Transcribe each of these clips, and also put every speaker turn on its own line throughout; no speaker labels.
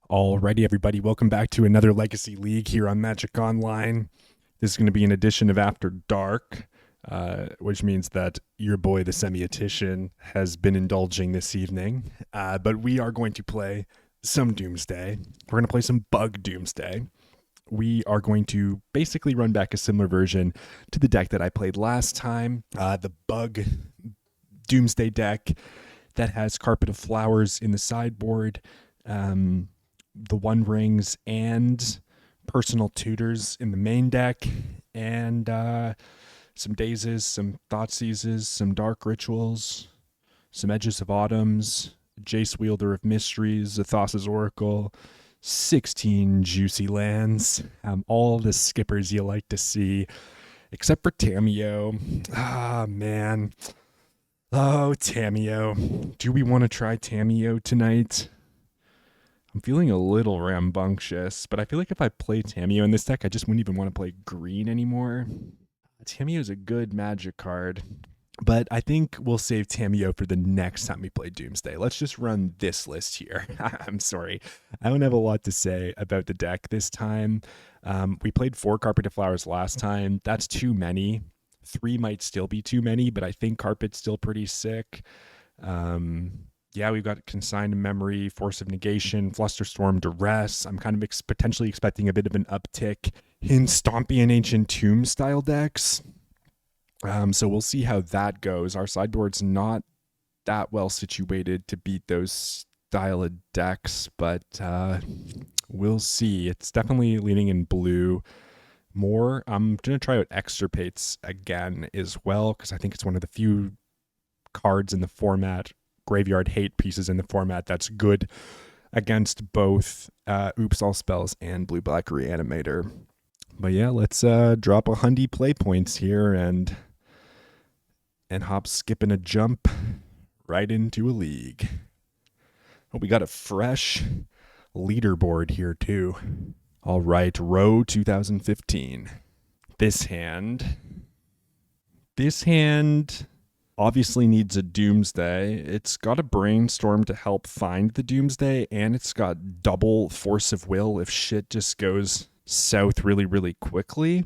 Alrighty, everybody, welcome back to another Legacy League here on Magic Online. This is going to be an edition of After Dark, which means that your boy, the Semiotician, has been indulging this evening. But we are going to play some Doomsday. We're going to play some Bug Doomsday. We are going to basically run back a similar version to the deck that I played last time, the Bug Doomsday deck that has Carpet of Flowers in the sideboard. The One Rings and Personal Tutors in the main deck, and some Dazes, some Thoughtseizes, some Dark Rituals, some Edges of Autumns, Jace Wielder of Mysteries, Athos's Oracle, 16 Juicy Lands, all the skippers you like to see, except for Tamiyo. Ah, man. Oh, Tamiyo. Do we want to try Tamiyo tonight? I'm feeling a little rambunctious, but I feel like if I play Tamiyo in this deck, I just wouldn't even want to play green anymore. Tamiyo is a good Magic card, but I think we'll save Tamiyo for the next time we play Doomsday. Let's just run this list here. I'm sorry. I don't have a lot to say about the deck this time. We played 4 Carpet of Flowers last time. That's too many. 3 might still be too many, but I think Carpet's still pretty sick. Yeah, we've got Consigned Memory, Force of Negation, Flusterstorm, Duress. I'm kind of potentially expecting a bit of an uptick in Stompy and Ancient Tomb style decks. So we'll see how that goes. Our sideboard's not that well situated to beat those style of decks, but we'll see. It's definitely leaning in blue more. I'm going to try out Extirpates again as well, because I think it's one of the few cards in the format, graveyard hate pieces in the format, that's good against both Oops All Spells and Blue Black Reanimator. But yeah, let's drop 100 play points here and hop, skip, and a jump right into a league. Oh, we got a fresh leaderboard here too. All right, row 2015. This hand obviously needs a Doomsday. It's got a Brainstorm to help find the Doomsday, and it's got double Force of Will if shit just goes south really, really quickly.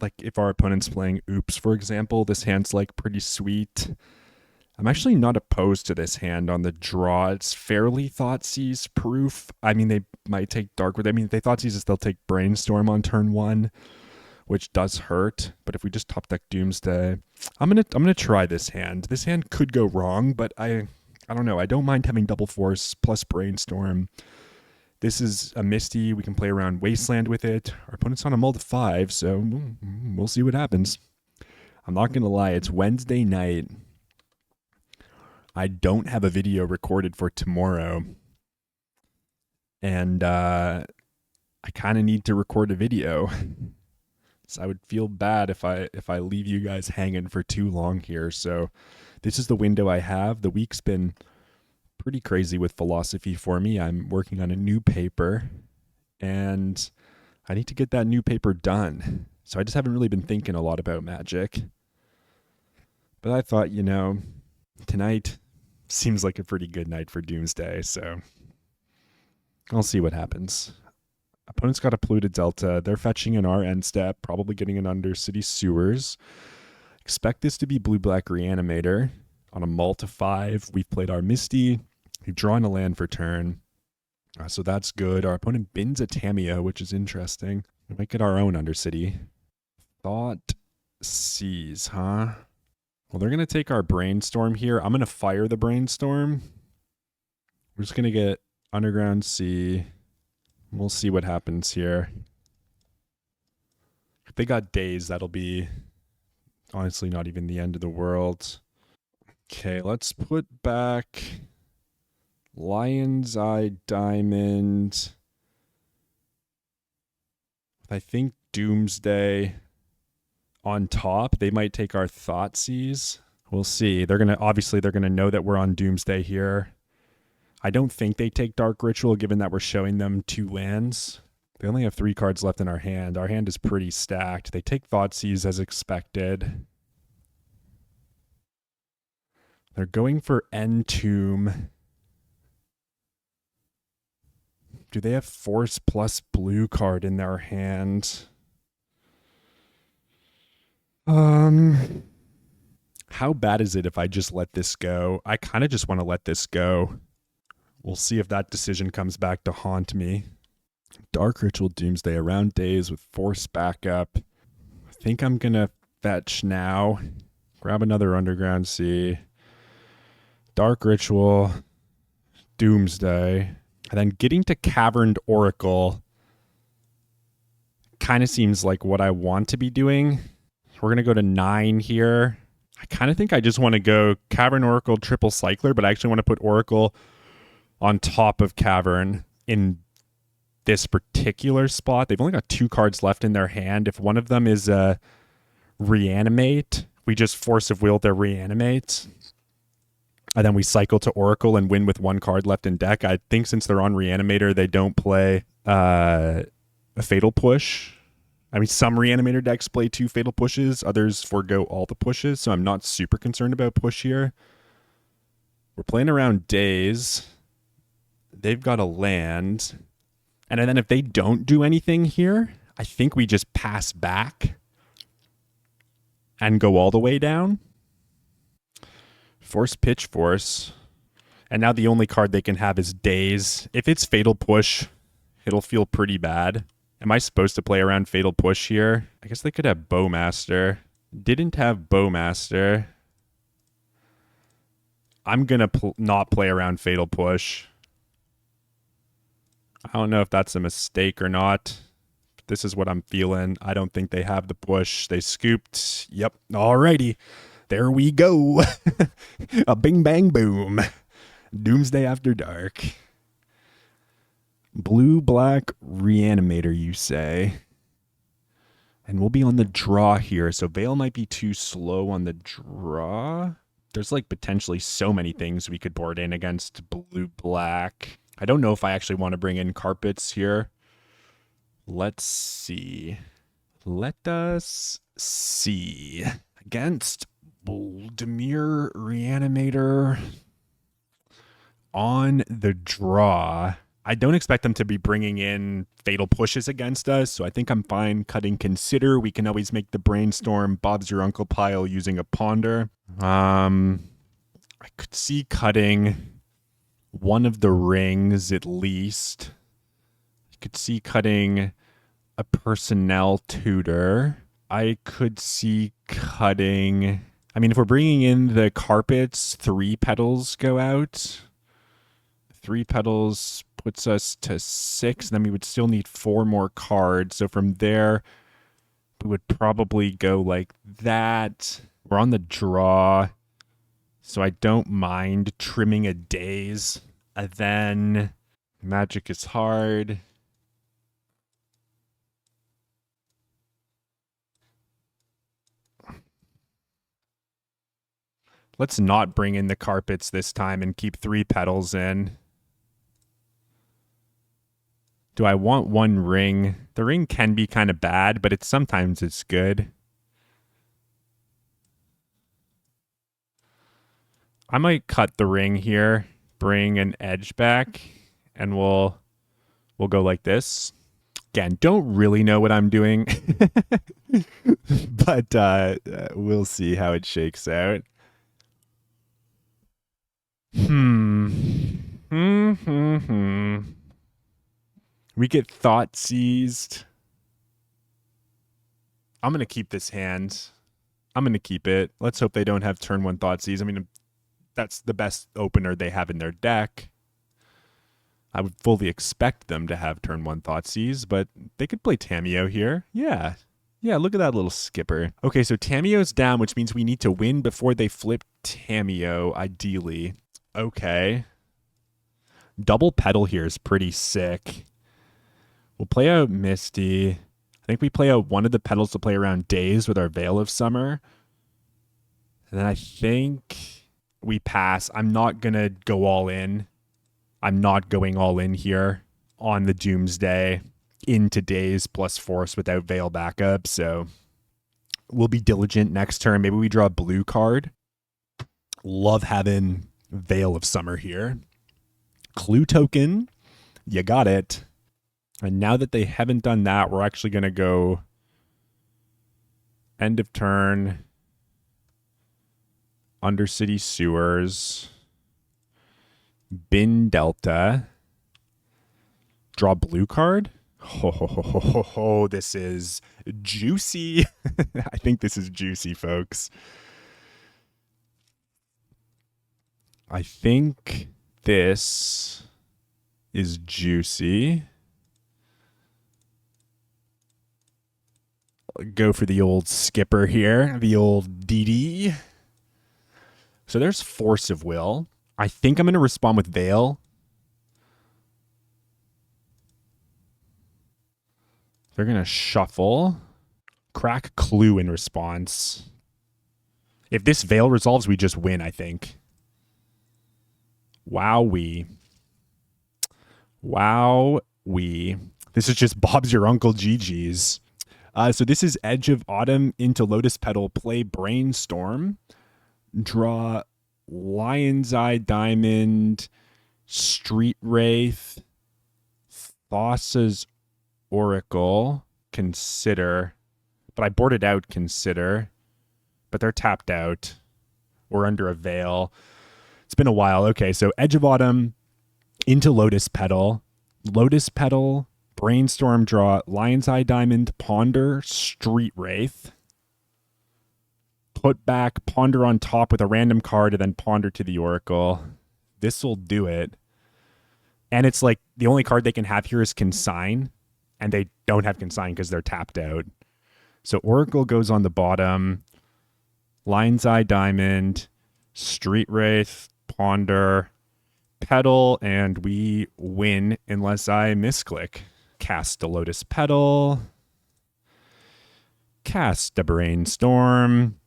Like if our opponent's playing Oops, for example, this hand's like pretty sweet. I'm actually not opposed to this hand on the draw. It's fairly Thoughtseize proof. I mean, they might take Darkwood. I mean, if they Thoughtseize, they'll take Brainstorm on turn 1, which does hurt. But if we just top deck Doomsday, I'm gonna try this hand. This hand could go wrong, but I don't know. I don't mind having double Force plus Brainstorm. This is a Misty. We can play around Wasteland with it. Our opponent's on a mull to 5, so we'll see what happens. I'm not gonna lie. It's Wednesday night. I don't have a video recorded for tomorrow, and I kind of need to record a video. So I would feel bad if I leave you guys hanging for too long here. So this is the window I have. The week's been pretty crazy with philosophy for me. I'm working on a new paper, and I need to get that new paper done. So I just haven't really been thinking a lot about Magic. But I thought, tonight seems like a pretty good night for Doomsday, so I'll see what happens. Opponent's got a Polluted Delta. They're fetching an our end step, probably getting an Undercity Sewers. Expect this to be Blue-Black Reanimator. On a mull to 5, we've played our Misty. We've drawn a land for turn. So that's good. Our opponent bins a Tamiyo, which is interesting. We might get our own Undercity. Thoughtseize, huh? Well, they're going to take our Brainstorm here. I'm going to fire the Brainstorm. We're just going to get Underground Sea. We'll see what happens here. If they got Daze, that'll be honestly not even the end of the world. Okay, let's put back Lion's Eye Diamond. I think Doomsday on top. They might take our Thoughtseize. We'll see. They're gonna know that we're on Doomsday here. I don't think they take Dark Ritual, given that we're showing them 2 lands. They only have 3 cards left in our hand. Our hand is pretty stacked. They take Thoughtseize as expected. They're going for Entomb. Do they have Force plus blue card in their hand? How bad is it if I just let this go? I kind of just want to let this go. We'll see if that decision comes back to haunt me. Dark Ritual Doomsday around days with Force backup. I think I'm going to fetch now. Grab another Underground Sea. Dark Ritual, Doomsday. And then getting to Caverned Oracle kind of seems like what I want to be doing. We're going to go to 9 here. I kind of think I just want to go Cavern, Oracle, Triple Cycler, but I actually want to put Oracle on top of Cavern in this particular spot. They've only got 2 cards left in their hand. If one of them is Reanimate, we just Force of Will their Reanimate. And then we cycle to Oracle and win with 1 card left in deck. I think since they're on Reanimator, they don't play a Fatal Push. I mean, some Reanimator decks play 2 Fatal Pushes. Others forego all the pushes, so I'm not super concerned about push here. We're playing around days. They've got a land. And then if they don't do anything here, I think we just pass back and go all the way down. Force Pitch Force. And now the only card they can have is Days. If it's Fatal Push, it'll feel pretty bad. Am I supposed to play around Fatal Push here? I guess they could have Bowmaster. Didn't have Bowmaster. I'm going to not play around Fatal Push. I don't know if that's a mistake or not. This is what I'm feeling. I don't think they have the push. They scooped. Yep. Alrighty. There we go. A bing bang boom. Doomsday After Dark. Blue black Reanimator, you say. And we'll be on the draw here. So Veil might be too slow on the draw. There's like potentially so many things we could board in against blue black. I don't know if I actually want to bring in carpets here. Let's see. Let us see. Against Demir Reanimator on the draw. I don't expect them to be bringing in Fatal Pushes against us, so I think I'm fine cutting Consider. We can always make the Brainstorm Bob's Your Uncle pile using a Ponder. I could see cutting one of the rings at least. I could see cutting a Personnel Tutor. I could see cutting... I mean, if we're bringing in the carpets, 3 petals go out. 3 petals puts us to 6. Then we would still need 4 more cards. So from there, we would probably go like that. We're on the draw, so I don't mind trimming a Daze. And then Magic is hard. Let's not bring in the carpets this time and keep 3 petals in. Do I want 1 ring? The ring can be kind of bad, but sometimes it's good. I might cut the ring here, bring an edge back, and we'll go like this. Again, don't really know what I'm doing, but we'll see how it shakes out. We get Thought Seized. I'm going to keep this hand. I'm going to keep it. Let's hope they don't have turn 1 Thought Seize. I mean, that's the best opener they have in their deck. I would fully expect them to have turn 1 Thought Seize, but they could play Tamiyo here. Yeah. Yeah, look at that little skipper. Okay, so Tamiyo's down, which means we need to win before they flip Tamiyo, ideally. Okay. Double Petal here is pretty sick. We'll play out Misty. I think we play out one of the petals to play around Days with our Veil of Summer. And then I think we pass. I'm not going to go all in. I'm not going all in here on the Doomsday into Days plus Force without Veil backup. So we'll be diligent next turn. Maybe we draw a blue card. Love having Veil of Summer here. Clue token. You got it. And now that they haven't done that, we're actually going to go end of turn, Undercity Sewers, Bin Delta, draw blue card. Oh, this is juicy. I think this is juicy, folks. I think this is juicy. Go for the old skipper here, the old DD. So there's Force of Will. I think I'm going to respond with Veil. They're going to shuffle. Crack Clue in response. If this Veil resolves, we just win, I think. Wowee. Wowee. This is just Bob's Your Uncle GG's. So this is Edge of Autumn into Lotus Petal. Play Brainstorm. Draw Lion's Eye Diamond, Street Wraith, Thassa's Oracle, consider. But I boarded out consider. But they're tapped out. We're under a veil. It's been a while. Okay, so Edge of Autumn into Lotus Petal. Lotus Petal, Brainstorm, draw Lion's Eye Diamond, Ponder, Street Wraith. Put back, Ponder on top with a random card, and then Ponder to the Oracle. This will do it. And it's like the only card they can have here is Consign, and they don't have Consign because they're tapped out. So Oracle goes on the bottom. Lion's Eye Diamond, Street Wraith, Ponder, Petal, and we win unless I misclick. Cast a Lotus Petal. Cast a Brainstorm.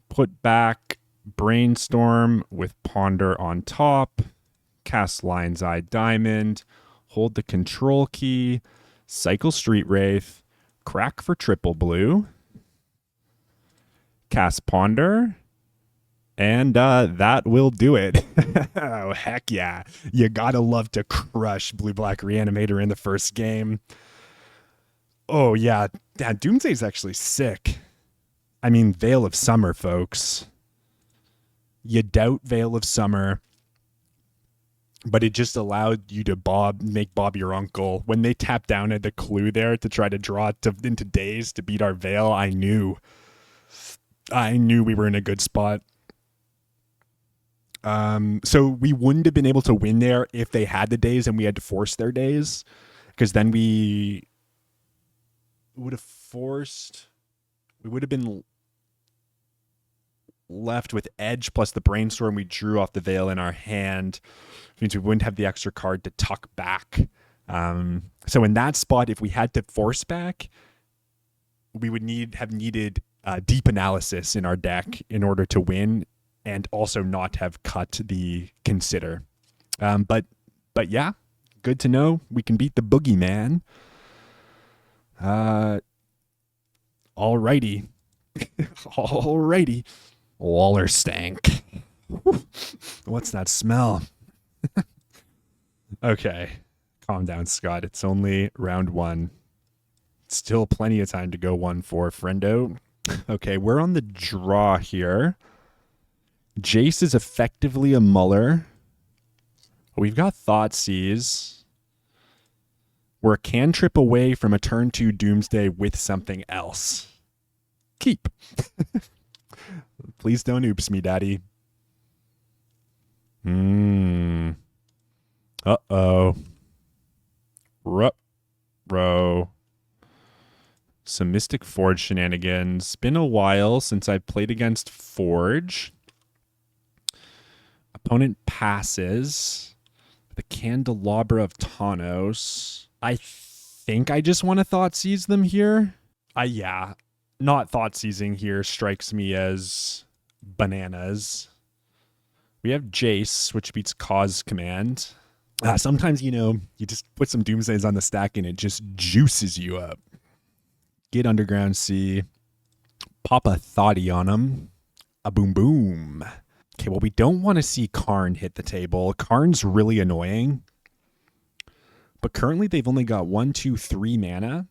Put back Brainstorm with Ponder on top. Cast Lion's Eye Diamond. Hold the control key. Cycle Street Wraith. Crack for triple blue. Cast Ponder. And that will do it. Oh, heck yeah. You gotta love to crush Blue-Black Reanimator in the first game. Oh, yeah. Doomsday is actually sick. I mean, Veil of Summer, folks. You doubt Veil of Summer, but it just allowed you to make Bob your uncle. When they tapped down at the clue there to try to draw it into days to beat our Veil, I knew we were in a good spot. So we wouldn't have been able to win there if they had the days and we had to force their days, because then we would have been left with Edge plus the Brainstorm we drew off the Veil in our hand. Which means we wouldn't have the extra card to tuck back. So in that spot, if we had to force back, we would have needed deep analysis in our deck in order to win, and also not have cut the consider. But yeah, good to know we can beat the boogeyman. Alrighty. Alrighty. Waller stank. What's that smell? Okay. Calm down, Scott. It's only round one. Still plenty of time to go 1-4, friendo. Okay, we're on the draw here. Jace is effectively a Muller. We've got Thoughtseize. We're a cantrip away from a turn 2 Doomsday with something else. Keep. Please don't oops me, daddy. Uh-oh. Ruh-roh. Some Mystic Forge shenanigans. Been a while since I've played against Forge. Opponent passes. The Candelabra of Tawnos. I think I just want to Thoughtseize them here. Yeah. Not Thoughtseizing here strikes me as bananas. We have Jace, which beats Cause Command. Sometimes, you just put some Doomsdays on the stack and it just juices you up. Get Underground Sea. Pop a Thoughty on them. A boom boom. Okay, well, we don't want to see Karn hit the table. Karn's really annoying. But currently they've only got 1, 2, 3 mana.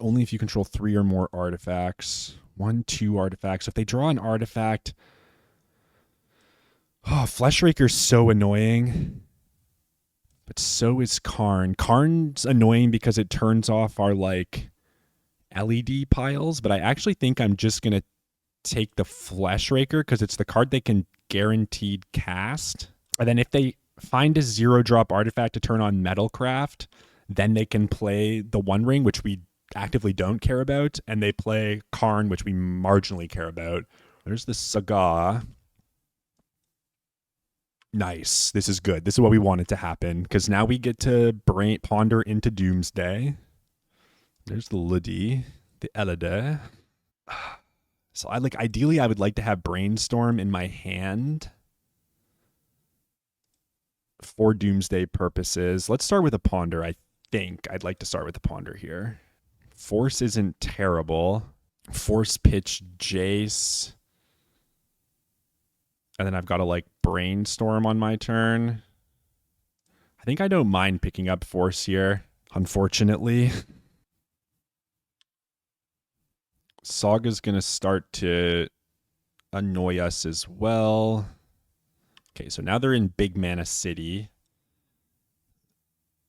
Only if you control 3 or more artifacts. 1, 2 artifacts. If they draw an artifact, Fleshraker's so annoying. But so is Karn. Karn's annoying because it turns off our like LED piles, but I actually think I'm just going to take the Fleshraker because it's the card they can guaranteed cast. And then if they find a 0-drop artifact to turn on Metalcraft, then they can play the One Ring, which we actively don't care about, and they play Karn, which we marginally care about. There's the Saga. Nice. This is good. This is what we wanted to happen, because now we get to ponder into Doomsday. There's the Ludi, the Elide. So ideally I would like to have Brainstorm in my hand for Doomsday purposes. Let's start with a Ponder. I think I'd like to start with a Ponder here. Force isn't terrible. Force pitch Jace. And then I've got to like Brainstorm on my turn. I think I don't mind picking up Force here, unfortunately. Saga's going to start to annoy us as well. Okay, so now they're in Big Mana City.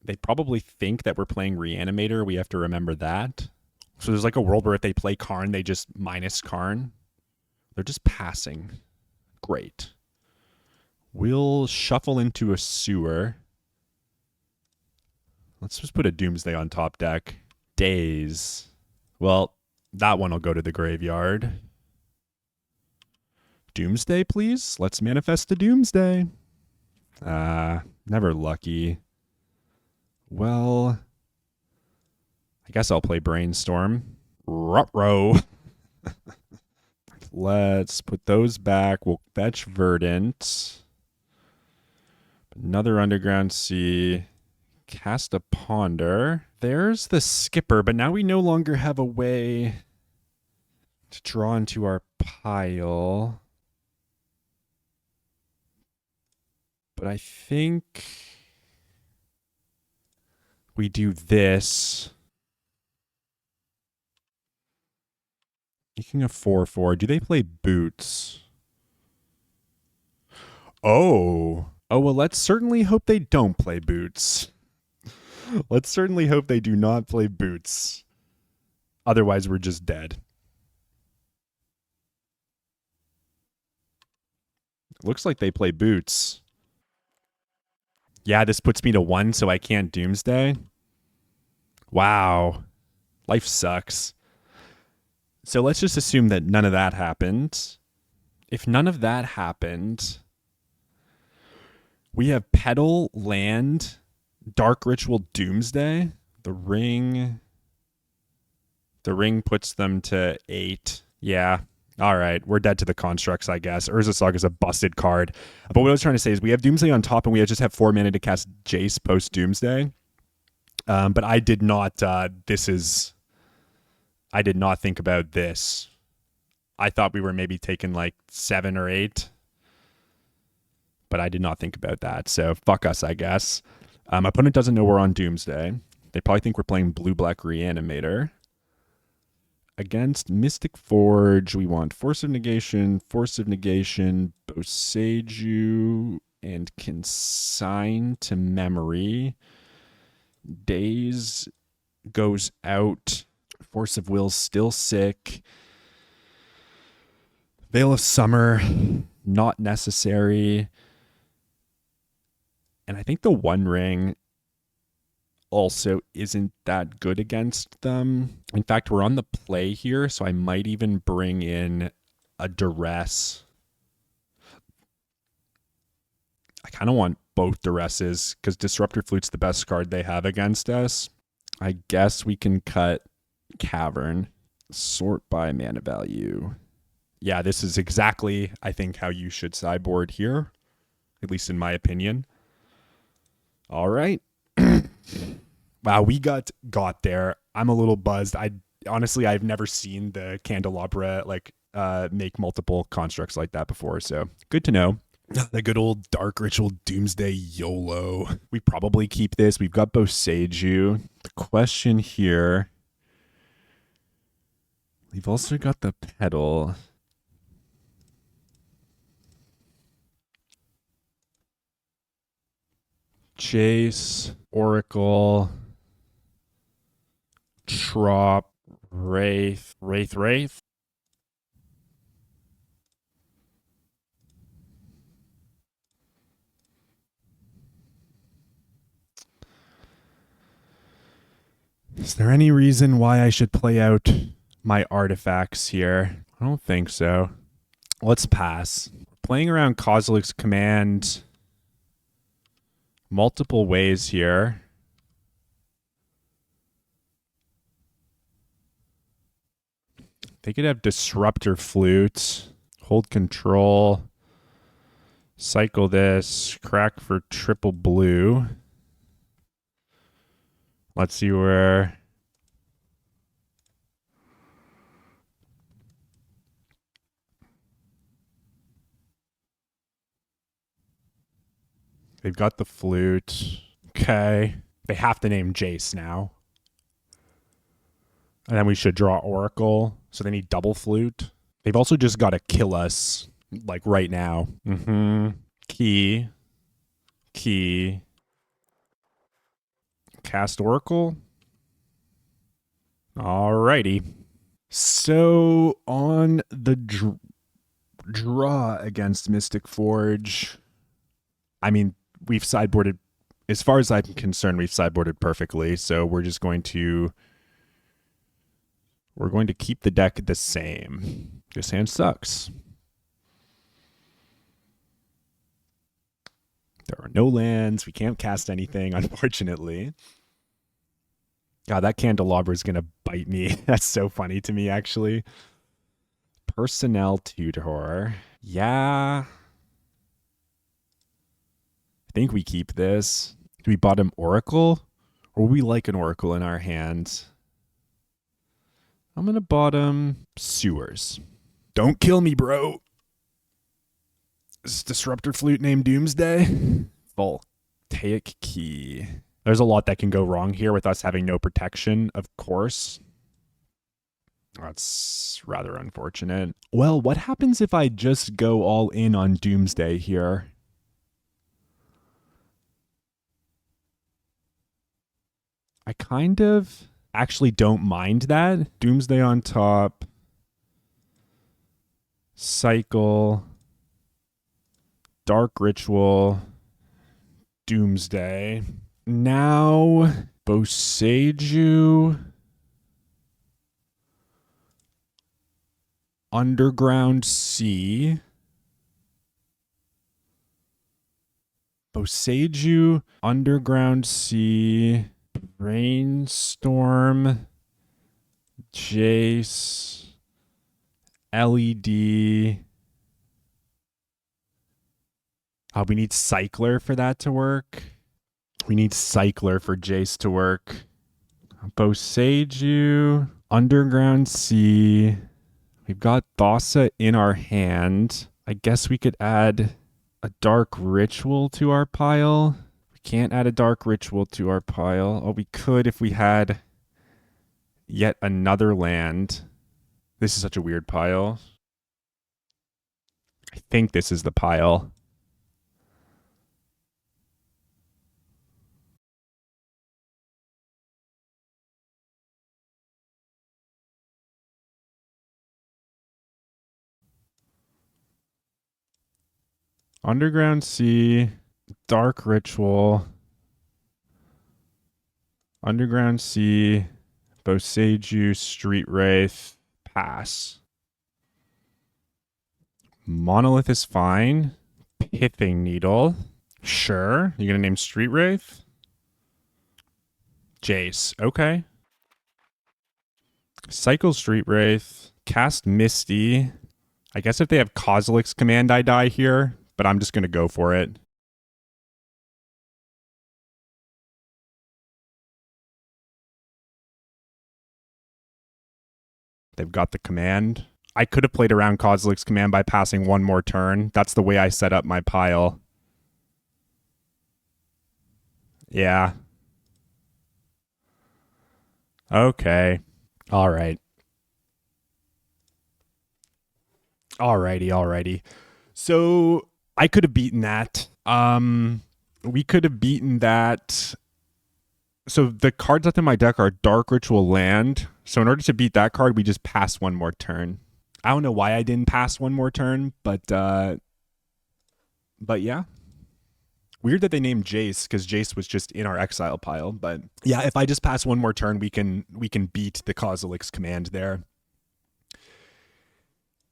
They probably think that we're playing Reanimator. We have to remember that. So there's like a world where if they play Karn, they just minus Karn. They're just passing. Great. We'll shuffle into a sewer. Let's just put a Doomsday on top deck. Daze. Well, that one will go to the graveyard. Doomsday, please. Let's manifest a Doomsday. Never lucky. Well, I guess I'll play Brainstorm. Ruh-roh. Let's put those back. We'll fetch Verdant. Another Underground Sea. Cast a Ponder. There's the Skipper, but now we no longer have a way to draw into our pile. But I think we do this. Making a 4/4. Do they play Boots? Oh, well, let's certainly hope they don't play Boots. Let's certainly hope they do not play Boots. Otherwise, we're just dead. Looks like they play Boots. Yeah, this puts me to 1, so I can't Doomsday. Wow. Life sucks. So let's just assume that none of that happened. If none of that happened, we have Petal, Land, Dark Ritual, Doomsday. The ring puts them to 8. Yeah. All right. We're dead to the constructs, I guess. Urza Saga's a busted card. But what I was trying to say is we have Doomsday on top and we just have 4 mana to cast Jace post Doomsday. But I did not, I did not think about this. I thought we were maybe taking like 7 or 8. But I did not think about that. So fuck us, I guess. Opponent doesn't know we're on Doomsday. They probably think we're playing Blue-Black Reanimator. Against Mystic Forge, we want Force of Negation, Boseiju, and Consign to Memory. Daze goes out. Force of Will's still sick. Veil of Summer, not necessary. And I think the One Ring also isn't that good against them. In fact, we're on the play here, so I might even bring in a Duress. I kind of want both Duresses because Disruptor Flute's the best card they have against us. I guess we can cut Cavern. Sort by mana value. Yeah, this is exactly, I think, how you should sideboard here, at least in my opinion. All right. Wow, we got there. I'm a little buzzed. Honestly, I've never seen the Candelabra make multiple constructs like that before, so good to know. The good old Dark Ritual Doomsday YOLO. We probably keep this. We've got Boseiju. The question here, we've also got the pedal. Chase, Oracle, Trop, Wraith. Is there any reason why I should play out my artifacts here? I don't think so. Let's pass. Playing around Kozilek's command multiple ways here. They could have Disruptor Flute, hold control, cycle this, crack for triple blue. Let's see where... They've got the flute. Okay. They have to name Jace now. And then we should draw Oracle. So they need double flute. They've also just got to kill us, like, right now. Key. Cast Oracle. Alrighty. So on the draw against Mystic Forge, I mean, we've sideboarded, as far as I'm concerned, we've sideboarded perfectly. So we're just going to keep the deck the same. This hand sucks. There are no lands. We can't cast anything, unfortunately. God, that candelabra is going to bite me. That's so funny to me, actually. Personnel tutor. Yeah. I think we keep this. Do we bottom Oracle? Or we like an Oracle in our hand? I'm going to bottom Sewers. Don't kill me, bro. Is Disruptor Flute named Doomsday? Voltaic Key. There's a lot that can go wrong here with us having no protection, of course. That's rather unfortunate. Well, what happens if I just go all in on Doomsday here? I kind of actually don't mind that. Doomsday on top. Cycle. Dark Ritual. Doomsday. Now, Boseiju. Underground Sea. Boseiju, Underground Sea, Brainstorm, Jace, LED. Oh, we need Cycler for that to work. We need Cycler for Jace to work. Boseiju, Underground Sea. We've got Thassa in our hand. I guess we could add a Dark Ritual to our pile. We can't add a Dark Ritual to our pile. Oh, we could if we had yet another land. This is such a weird pile. I think this is the pile. Underground Sea, Dark Ritual, Underground Sea, Boseiju, Street Wraith, pass. Monolith is fine. Pithing Needle, sure. You gonna name Street Wraith? Jace, okay. Cycle Street Wraith, cast Misty. I guess if they have Kozilek's command, I die here, but I'm just gonna go for it. They've got the command. I could have played around Kozilek's command by passing one more turn. That's the way I set up my pile. Yeah. Okay. All right. Alrighty. So I could have beaten that. We could have beaten that. So the cards left in my deck are Dark Ritual Land. So in order to beat that card, we just pass one more turn. I don't know why I didn't pass one more turn, but yeah. Weird that they named Jace because Jace was just in our exile pile. But yeah, if I just pass one more turn, we can beat the Kozilek's command there.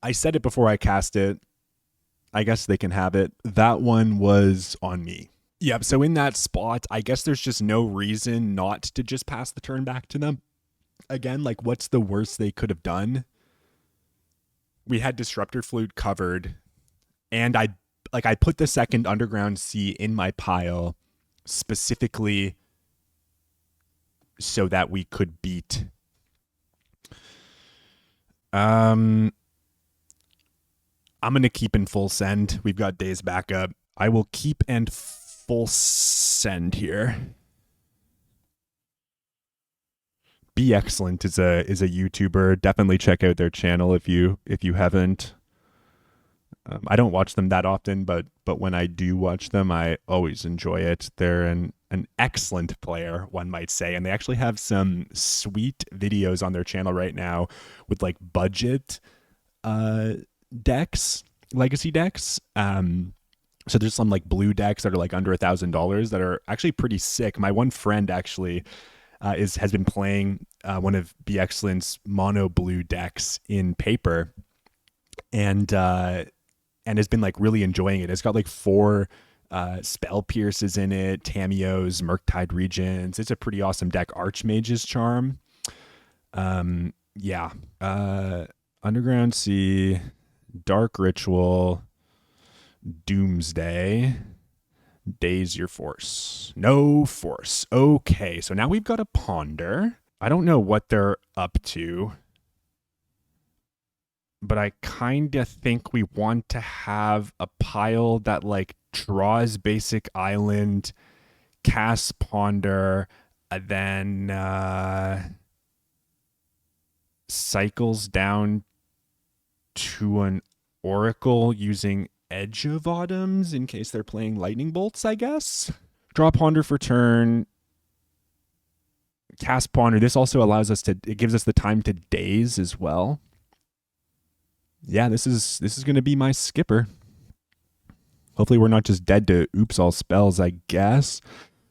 I said it before I cast it. I guess they can have it. That one was on me. Yep. So in that spot, I guess there's just no reason not to just pass the turn back to them. Again, like what's the worst they could have done? We had Disruptor Flute covered, and I put the second Underground Sea in my pile specifically so that we could beat. I'm going to keep in full send. We've got days backup. I will keep and full send here. Be Excellent is a YouTuber. Definitely check out their channel if you haven't. I don't watch them that often, but when I do watch them, I always enjoy it. They're an excellent player, one might say, and they actually have some sweet videos on their channel right now with like budget decks, legacy decks. So there's some like blue decks that are like under $1,000 that are actually pretty sick. My one friend actually has been playing one of Be Excellent's mono blue decks in paper, and has been like really enjoying it. It's got like 4 Spell Pierces in it, Tamios, Murktide Regents. It's a pretty awesome deck. Archmage's Charm. Yeah. Underground Sea, Dark Ritual, Doomsday, Daze Your Force. No force. Okay, so now we've got a Ponder. I don't know what they're up to, but I kind of think we want to have a pile that like draws basic island, casts Ponder, then cycles down to an Oracle using Edge of Autumns in case they're playing Lightning Bolts, I guess. Draw Ponder for turn. Cast Ponder. This also allows us to, it gives us the time to daze as well. Yeah, this is going to be my skipper. Hopefully we're not just dead to oops all spells, I guess.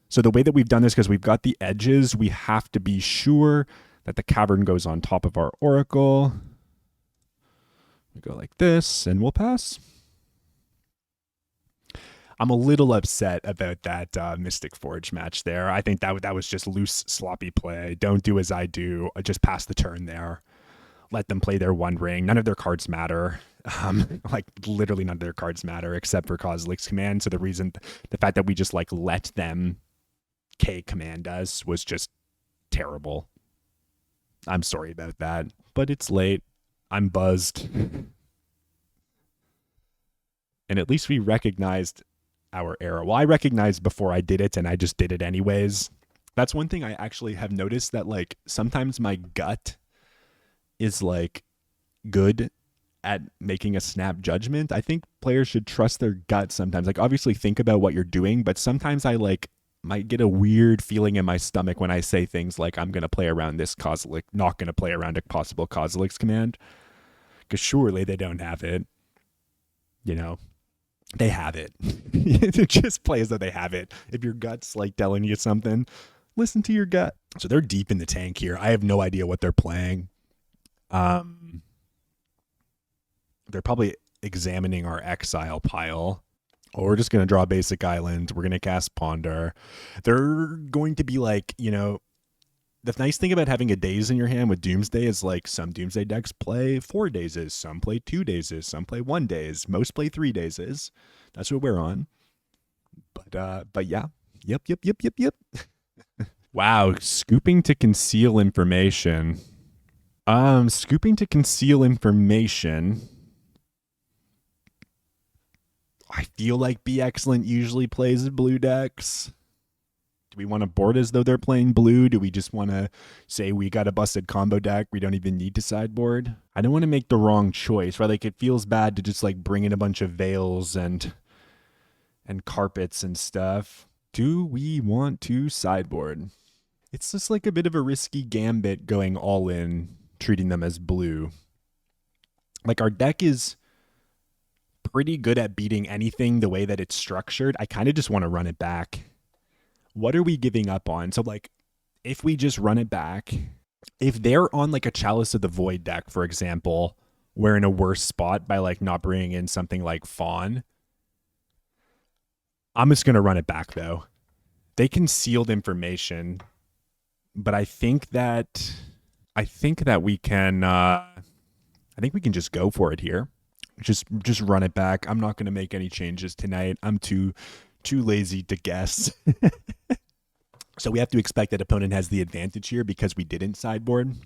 So the way that we've done this, because we've got the edges, we have to be sure that the cavern goes on top of our Oracle. We go like this, and we'll pass. I'm a little upset about that Mystic Forge match there. I think that was just loose, sloppy play. Don't do as I do. Just pass the turn there. Let them play their One Ring. None of their cards matter. Like literally none of their cards matter except for Kozilek's command. So the fact that we just like let them K command us was just terrible. I'm sorry about that, but it's late. I'm buzzed. And at least we recognized our error. Well, I recognized before I did it and I just did it anyways. That's one thing I actually have noticed, that like sometimes my gut is like good at making a snap judgment. I think players should trust their gut sometimes. Like obviously think about what you're doing, but sometimes I like might get a weird feeling in my stomach when I say things like I'm going to play around this Kozilek, not going to play around a possible Kozilek's command. Because surely they don't have it. You know, they have it. Just play as though they have it. If your gut's like telling you something, listen to your gut. So they're deep in the tank here. I have no idea what they're playing. They're probably examining our exile pile. Or we're just going to draw basic island. We're going to cast Ponder. They're going to be like, you know, the nice thing about having a daze in your hand with Doomsday is like some Doomsday decks play 4 dazes, some play 2 dazes, some play 1 daze, most play 3 dazes. That's what we're on. But yeah. Yep. Wow, scooping to conceal information. Scooping to conceal information. I feel like Be Excellent usually plays blue decks. Do we want to board as though they're playing blue? Do we just want to say we got a busted combo deck? We don't even need to sideboard. I don't want to make the wrong choice, right? Like it feels bad to just like bring in a bunch of veils and carpets and stuff. Do we want to sideboard? It's just like a bit of a risky gambit going all in, treating them as blue. Like our deck is pretty good at beating anything the way that it's structured. I kind of just want to run it back. What are we giving up on? So like if we just run it back, if they're on like a Chalice of the Void deck, for example, we're in a worse spot by like not bringing in something like Fawn. I'm just going to run it back though. They concealed information, but I think that we can I think we can just go for it here. Just run it back. I'm not going to make any changes tonight. I'm too lazy to guess. So we have to expect that opponent has the advantage here because we didn't sideboard.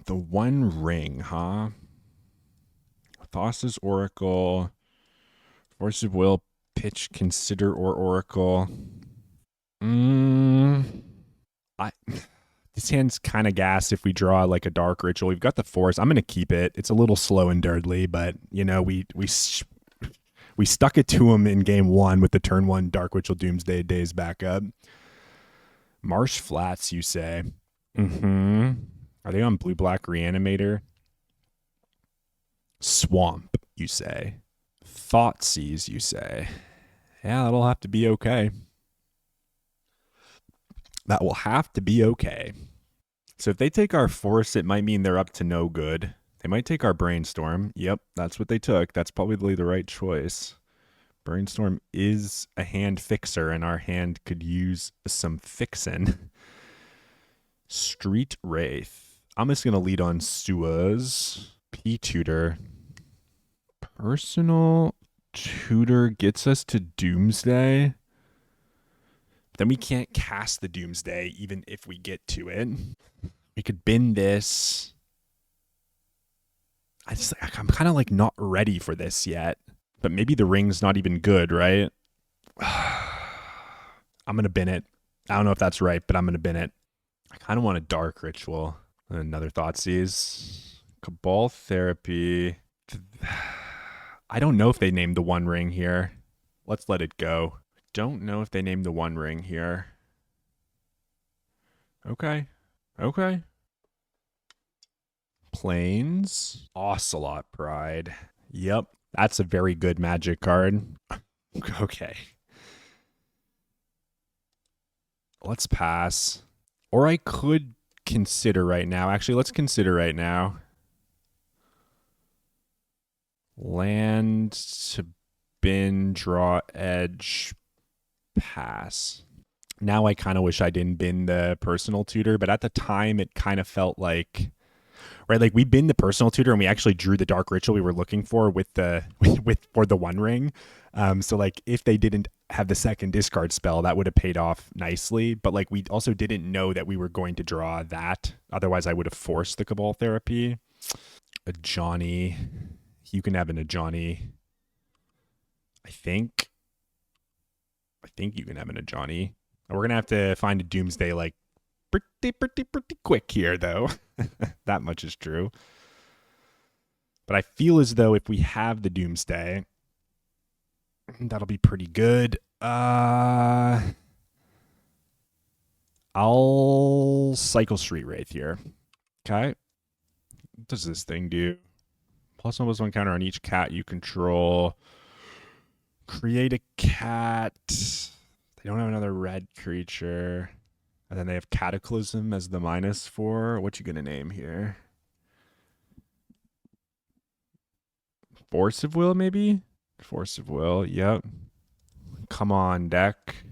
The One Ring, huh? Thassa's Oracle, Force of Will, Pitch, Consider, or Oracle. This hand's kind of gas if we draw like a Dark Ritual. We've got the Force. I'm going to keep it. It's a little slow and dirtly, but you know, we stuck it to him in game one with the turn one Dark Ritual Doomsday Days backup. Marsh Flats, you say? Mm-hmm. Are they on blue-black Reanimator? Swamp, you say? Thoughtseize, you say? Yeah, that'll have to be okay. That will have to be okay. So if they take our Force, it might mean they're up to no good. They might take our Brainstorm. Yep, that's what they took. That's probably the right choice. Brainstorm is a hand fixer, and our hand could use some fixin'. Street Wraith. I'm just going to lead on Suas. P-Tutor. Personal Tutor gets us to Doomsday. Then we can't cast the Doomsday even if we get to it. We could bin this. I'm kind of like not ready for this yet. But maybe the ring's not even good, right? I'm going to bin it. I don't know if that's right, but I'm going to bin it. I kind of want a Dark Ritual. Another Thoughtseize. Cabal Therapy. I don't know if they named the One Ring here. Let's let it go. Don't know if they named the One Ring here. Okay. Plains. Ocelot Pride. Yep. That's a very good Magic card. Okay. Let's pass. Or I could consider right now. Actually, let's consider right now. Land to bin, draw, edge, pass. Now I kind of wish I didn't bin the Personal Tutor, but at the time it kind of felt like, right, like we binned the Personal Tutor and we actually drew the Dark Ritual we were looking for with the for the One Ring. So like if they didn't have the second discard spell, that would have paid off nicely. But like we also didn't know that we were going to draw that. Otherwise, I would have forced the Cabal Therapy. A Johnny. You can have an Ajani. I think you can have an Ajani. We're gonna have to find a Doomsday like pretty quick here, though. That much is true. But I feel as though if we have the Doomsday, that'll be pretty good. I'll cycle Street Wraith here. Okay. What does this thing do? +1/+1 counter on each cat you control. Create a cat. They don't have another red creature. And then they have Cataclysm as the -4. What you gonna name here? Force of Will, maybe? Force of Will, yep. Come on, deck.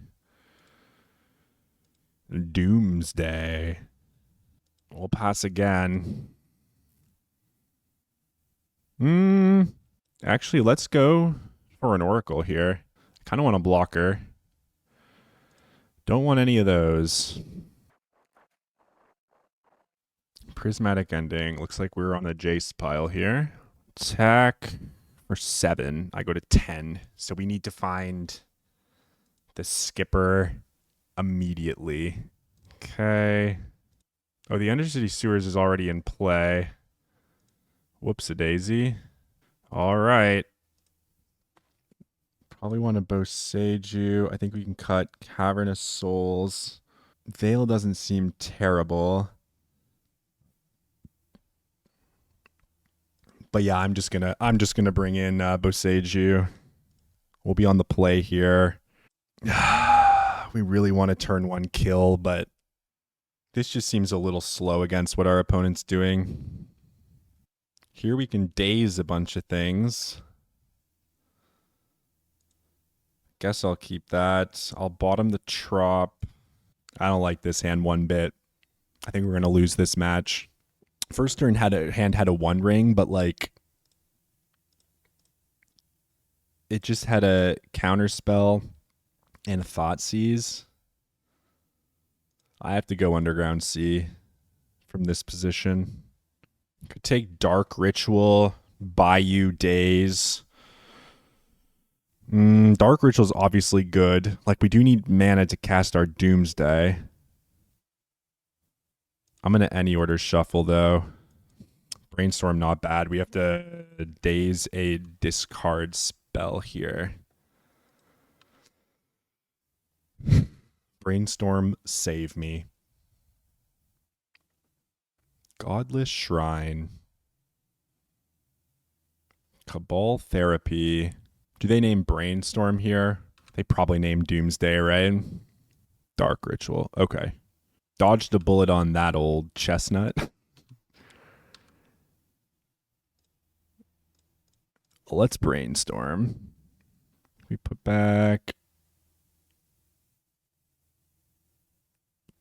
Doomsday. We'll pass again. Actually, let's go for an Oracle here. I kind of want a blocker. Don't want any of those. Prismatic Ending. Looks like we're on a Jace pile here. Attack for 7. I go to 10. So we need to find the skipper immediately. Okay. Oh, the Undercity Sewers is already in play. Whoops-a-daisy. All right. Probably want to Boseiju. I think we can cut Cavernous Souls. Veil doesn't seem terrible. But yeah, I'm just gonna bring in Boseiju. We'll be on the play here. We really want to turn 1 kill, but this just seems a little slow against what our opponent's doing. Here we can daze a bunch of things. Guess I'll keep that. I'll bottom the Trop. I don't like this hand one bit. I think we're going to lose this match. First turn hand had a 1 ring, but like it just had a counter spell and a Thoughtseize. I have to go Underground Sea from this position. Could take Dark Ritual, Bayou Daze. Dark Ritual is obviously good. Like, we do need mana to cast our Doomsday. I'm going to any order shuffle, though. Brainstorm, not bad. We have to daze a discard spell here. Brainstorm, save me. Godless Shrine. Cabal Therapy. Do they name Brainstorm here? They probably name Doomsday, right? Dark Ritual. Okay. Dodged a bullet on that old chestnut. Let's Brainstorm. We put back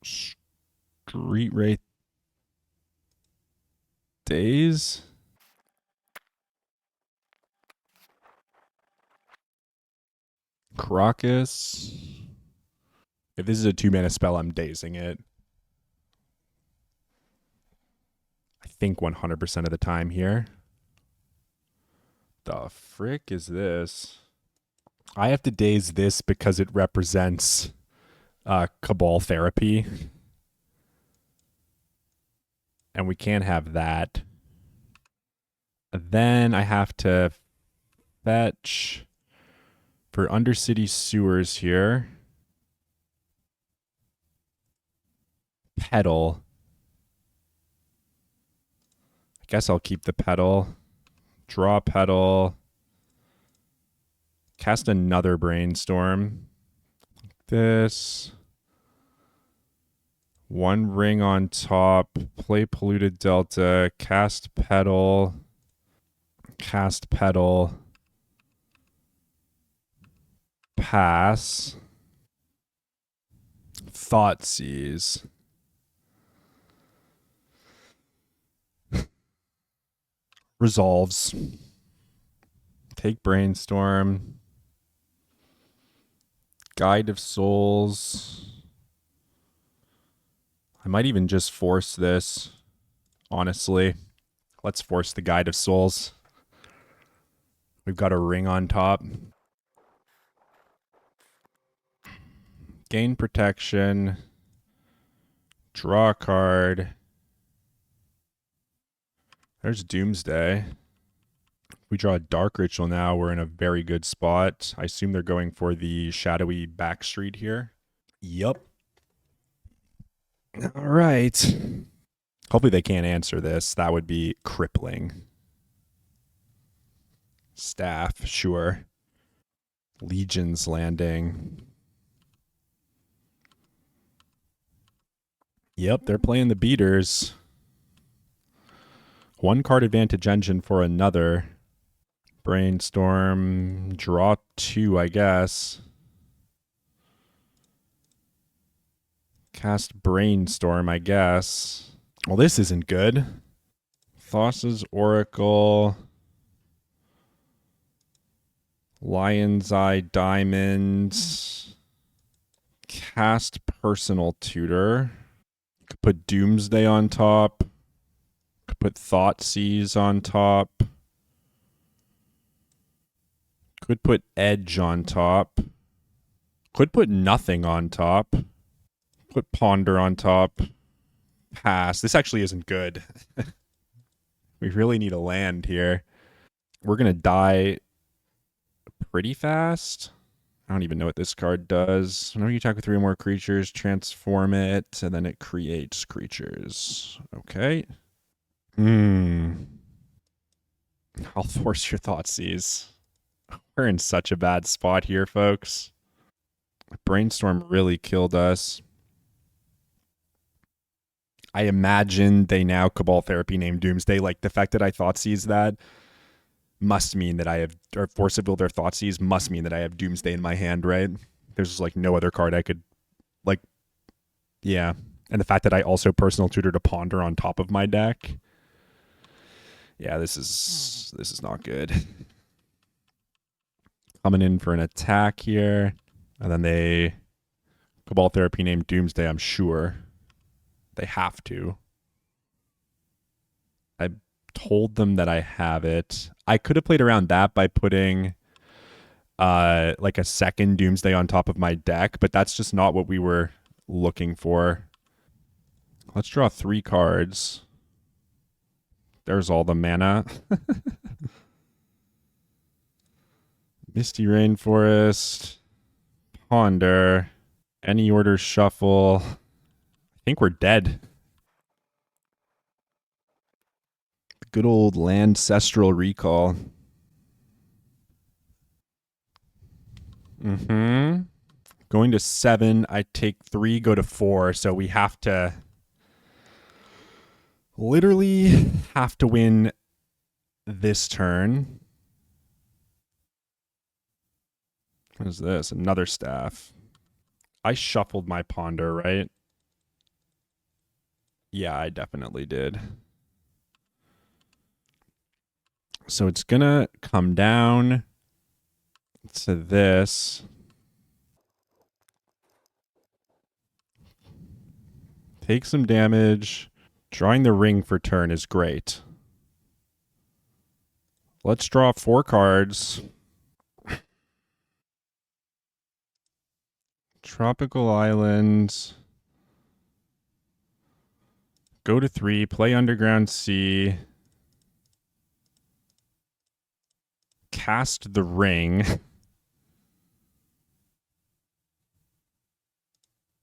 Street Wraith Days. Crocus. If this is a 2-mana spell, I'm dazing it. I think 100% of the time here. The frick is this? I have to daze this because it represents Cabal Therapy. And we can't have that. Then I have to fetch for Undercity Sewers here. Pedal. I guess I'll keep the pedal. Draw pedal. Cast another Brainstorm. This. 1 ring on top. Play Polluted Delta. Cast pedal. Cast pedal. Pass. Thoughtseize. Resolves. Take Brainstorm. Guide of Souls. I might even just force this, honestly. Let's force the Guide of Souls. We've got a ring on top. Gain protection. Draw a card. There's Doomsday. We draw a Dark Ritual now. We're in a very good spot. I assume they're going for the shadowy backstreet here. Yup. All right. Hopefully they can't answer this. That would be crippling. Staff, sure. Legion's Landing. Yep, they're playing the beaters. 1 card advantage engine for another. Brainstorm. Draw 2, I guess. Cast Brainstorm, I guess. Well, this isn't good. Thassa's Oracle. Lion's Eye Diamond. Cast Personal Tutor. Could put Doomsday on top. put Thoughtseize on top. Could put Edge on top. Could put nothing on top. Put Ponder on top. Pass. This actually isn't good. We really need a land here. We're going to die pretty fast. I don't even know what this card does. Whenever you attack with 3 or more creatures, transform it, and then it creates creatures. Okay. I'll force your Thoughtseize. We're in such a bad spot here, folks. Brainstorm really killed us. I imagine they now Cabal Therapy named Doomsday. Like, the fact that I Thoughtseize that must mean that I have, or Force of Will their Thoughtseize must mean that I have Doomsday in my hand, right? There's like no other card I could, like, yeah. And the fact that I also Personal Tutor to Ponder on top of my deck. Yeah, this is not good. Coming in for an attack here. And then they Cabal Therapy named Doomsday, I'm sure. They have to. I told them that I have it. I could have played around that by putting like a second Doomsday on top of my deck, but that's just not what we were looking for. Let's draw 3 cards. There's all the mana. Misty Rainforest, Ponder, Any Order Shuffle. I think we're dead. Good old Ancestral Recall. Going to 7. I take 3, go to 4. So we have to literally have to win this turn. What is this? Another staff. I shuffled my Ponder, right? Yeah, I definitely did. So it's going to come down to this. Take some damage. Drawing the ring for turn is great. Let's draw 4 cards. Tropical Islands. Go to 3. Play Underground Sea. Cast the ring.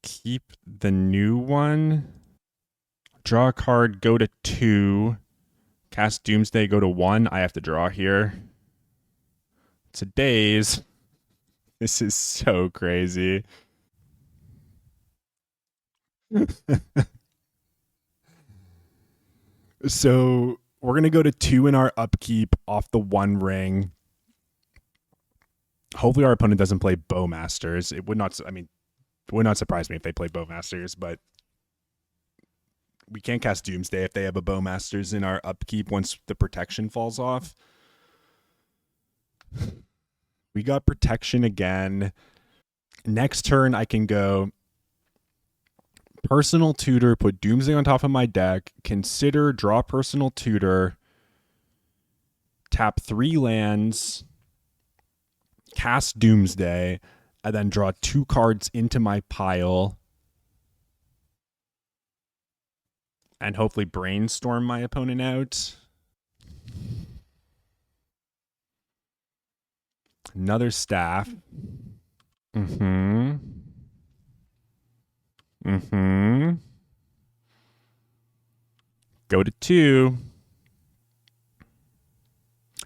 Keep the new one. Draw a card, go to 2. Cast Doomsday, go to 1. I have to draw here. Today's. This is so crazy. So we're going to go to 2 in our upkeep off the 1 ring. Hopefully our opponent doesn't play Bowmasters. It would not, I mean, it would not surprise me if they play Bowmasters, but we can't cast Doomsday if they have a Bowmasters in our upkeep once the protection falls off. We got protection again. Next turn, I can go Personal Tutor, put Doomsday on top of my deck, consider, draw Personal Tutor, tap 3 lands, cast Doomsday, and then draw 2 cards into my pile, and hopefully brainstorm my opponent out. Another staff. Go to 2.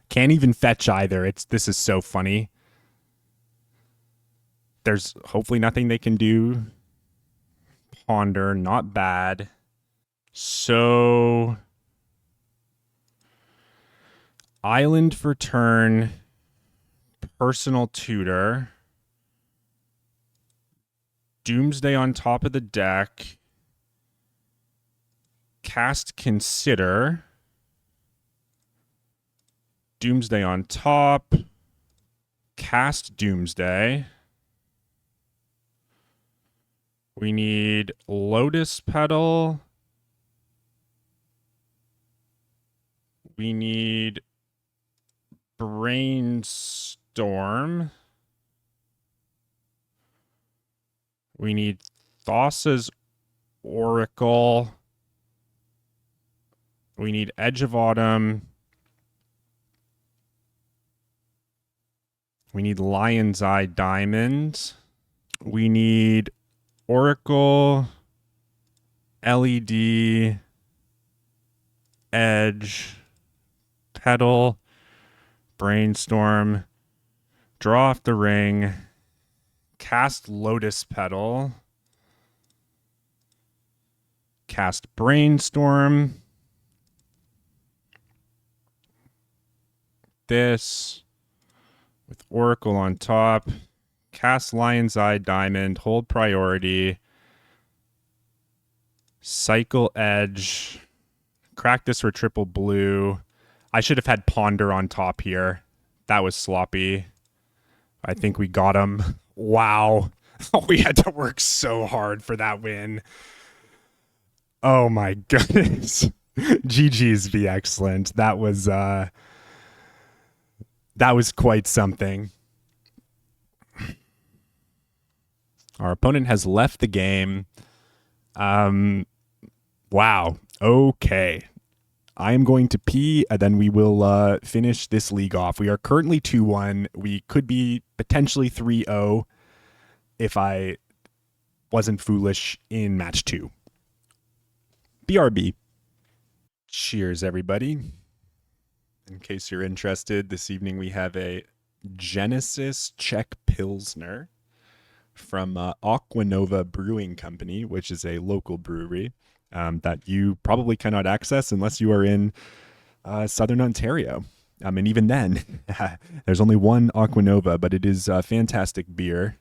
Can't even fetch either. This is so funny. There's hopefully nothing they can do. Ponder, not bad. So Island for turn. Personal Tutor. Doomsday on top of the deck. Cast Consider. Doomsday on top. Cast Doomsday. We need Lotus Petal. We need Brainstorm. We need Thassa's Oracle. We need Edge of Autumn. We need Lion's Eye Diamond. We need Oracle, LED, Edge, Petal, Brainstorm, draw off the ring, cast Lotus Petal, cast Brainstorm, this with Oracle on top, cast Lion's Eye Diamond, hold priority, cycle Edge, crack this for triple blue. I should have had Ponder on top here. That was sloppy. I think we got him. Wow. We had to work so hard for that win. Oh my goodness. GG's be excellent. That was quite something. Our opponent has left the game. Wow. Okay. I am going to pee, and then we will finish this league off. We are currently 2-1. We could be potentially 3-0 if I wasn't foolish in match 2. BRB. Cheers, everybody. In case you're interested, this evening we have a Genesis Czech Pilsner from Aquanova Brewing Company, which is a local brewery that you probably cannot access unless you are in Southern Ontario. And even then, there's only one Aquanova, but it is a fantastic beer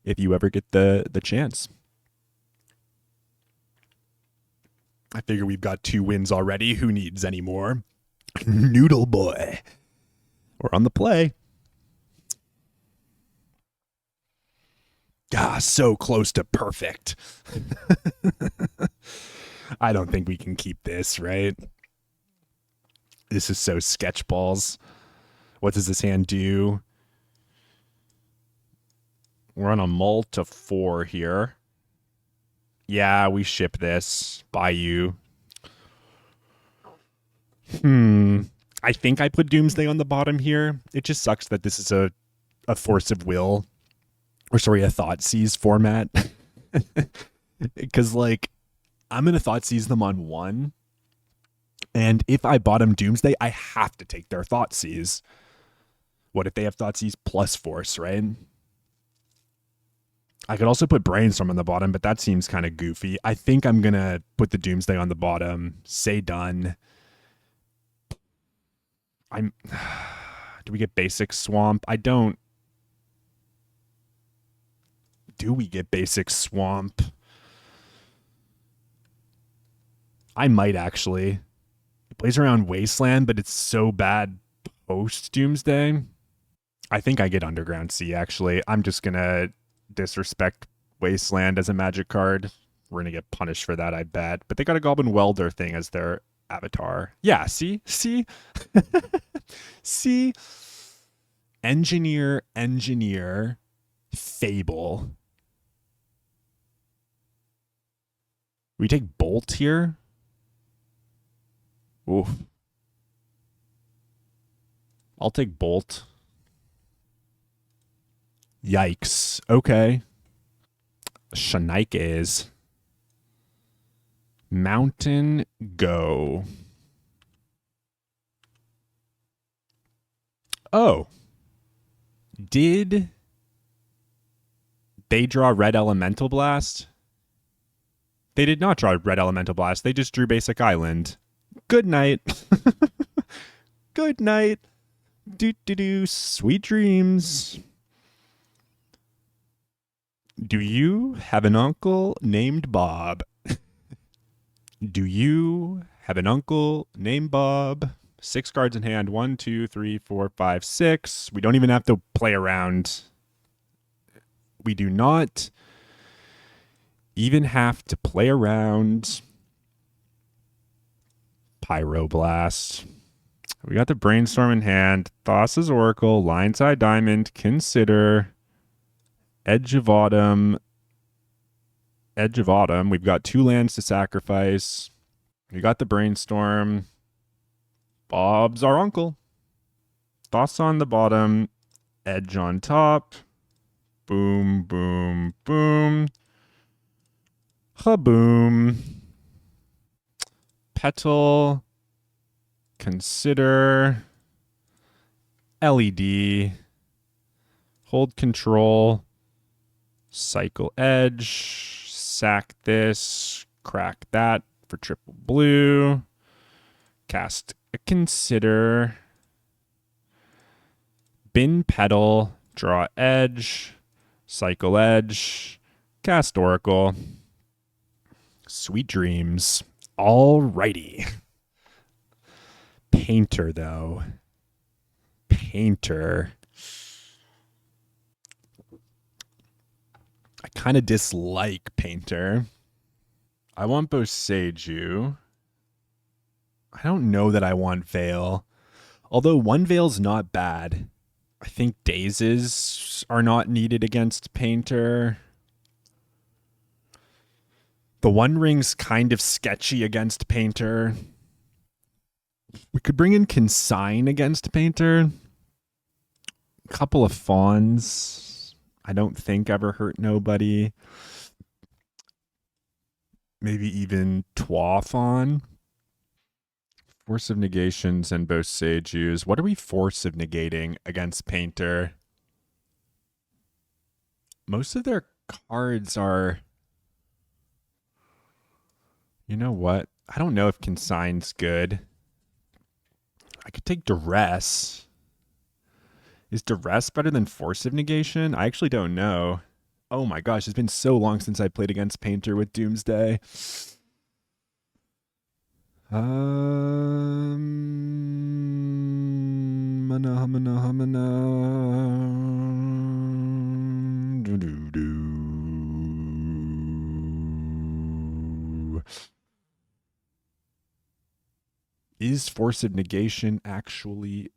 if you ever get the chance. I figure we've got 2 wins already. Who needs any more? Noodle boy. We're on the play. Ah, so close to perfect. I don't think we can keep this, right? This is so sketchballs. What does this hand do? We're on a mull to 4 here. Yeah, we ship this. Buy you. I think I put Doomsday on the bottom here. It just sucks that this is a Force of Will. Or sorry, a Thoughtseize format. Because, like, I'm going to Thoughtseize them on 1. And if I bottom Doomsday, I have to take their Thoughtseize. What if they have Thoughtseize plus Force, right? I could also put Brainstorm on the bottom, but that seems kind of goofy. I think I'm going to put the Doomsday on the bottom. Say done. Do we get basic Swamp? I don't. Do we get basic Swamp? I might actually. It plays around Wasteland, but it's so bad post Doomsday. I think I get Underground Sea, actually. I'm just going to disrespect Wasteland as a Magic card. We're going to get punished for that, I bet. But they got a Goblin Welder thing as their avatar. Yeah, see? See? Engineer, Fable. We take Bolt here? Oof. I'll take Bolt. Yikes. Okay. Shanaikes. Mountain Go. Oh. Did they draw Red Elemental Blast? They did not draw Red Elemental Blast. They just drew Basic Island. Good night. Good night. Do. Sweet dreams. Do you have an uncle named Bob? Do you have an uncle named Bob? 6 cards in hand. 1, 2, 3, 4, 5, 6. We don't even have to play around. We do not even have to play around. Pyroblast. We got the Brainstorm in hand. Thassa's Oracle, Lineside Diamond, Consider, Edge of Autumn, Edge of Autumn. We've got 2 lands to sacrifice. We got the Brainstorm. Bob's our uncle. Thassa on the bottom, Edge on top. Boom, boom, boom. Ha-boom. Petal. Consider. LED. Hold control. Cycle Edge. Sack this. Crack that for triple blue. Cast a Consider. Bin Petal. Draw Edge. Cycle Edge. Cast Oracle. Sweet dreams. Alrighty. Painter, though. Painter. I kind of dislike Painter. I want Boseiju. I don't know that I want Veil. Although one Veil's not bad. I think Dazes are not needed against Painter. The One Ring's kind of sketchy against Painter. We could bring in Consign against Painter. A couple of Fawns. I don't think ever hurt nobody. Maybe even Twa Fawn. Force of Negations and Boseijus. What are we Force of Negating against Painter? Most of their cards are... You know what? I don't know if Consign's good. I could take Duress. Is Duress better than Force of Negation? I actually don't know. Oh my gosh, it's been so long since I played against Painter with Doomsday. Is Force of Negation actually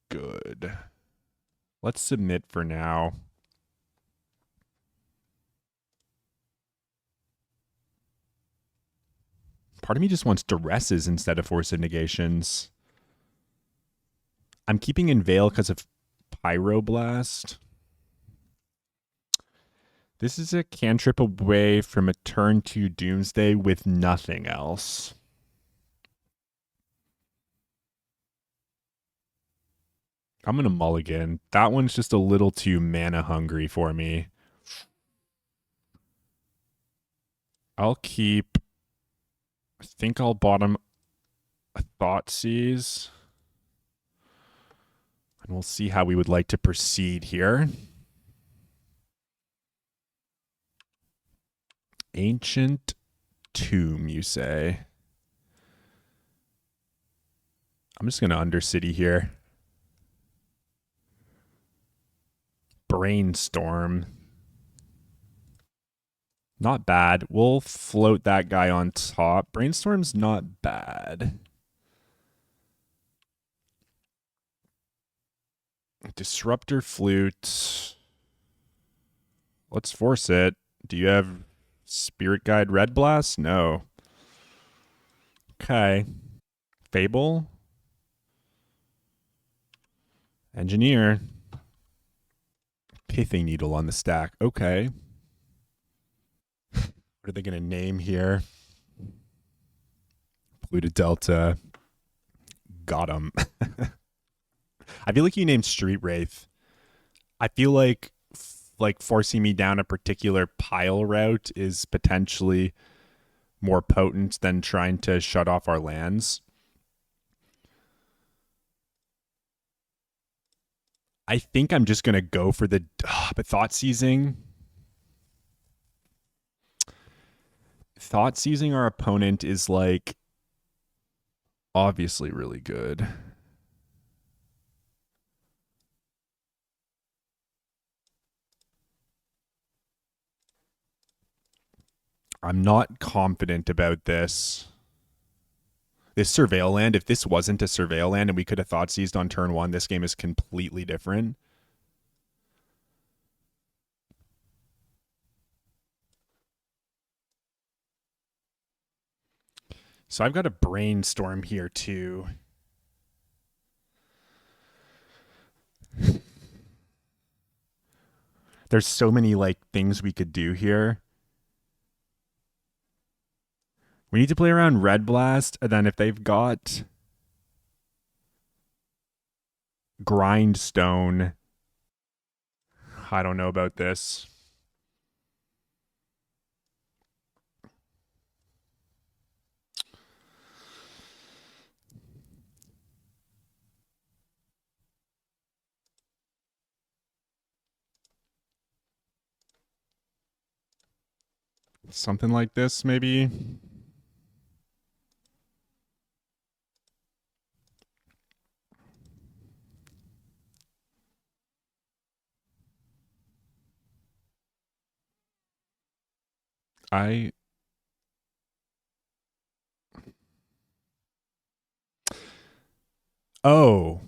good? Let's submit for now. Part of me just wants Duresses instead of Force of Negations. I'm keeping in Veil because of Pyroblast. This is a cantrip away from a turn 2 Doomsday with nothing else. I'm going to mulligan. That one's just a little too mana hungry for me. I'll keep... I think I'll bottom a Thoughtseize. And we'll see how we would like to proceed here. Ancient Tomb, you say? I'm just going to Undercity here. Brainstorm. Not bad. We'll float that guy on top. Brainstorm's not bad. Disruptor Flute. Let's force it. Do you have Spirit Guide Red Blast? No. Okay. Fable. Engineer. Pithing Needle on the stack. Okay. What are they going to name here? Pluto Delta. Got him. I feel like you named Street Wraith. I feel like forcing me down a particular pile route is potentially more potent than trying to shut off our lands. I think I'm just going to go for the but Thoughtseizing. Thoughtseizing our opponent is like obviously really good. I'm not confident about this. This surveil land, if this wasn't a surveil land and we could have thought seized on turn one, this game is completely different. So I've got a brainstorm here too. There's so many like things we could do here. We need to play around Red Blast, and then if they've got Grindstone, I don't know about this. Something like this, maybe. I Oh,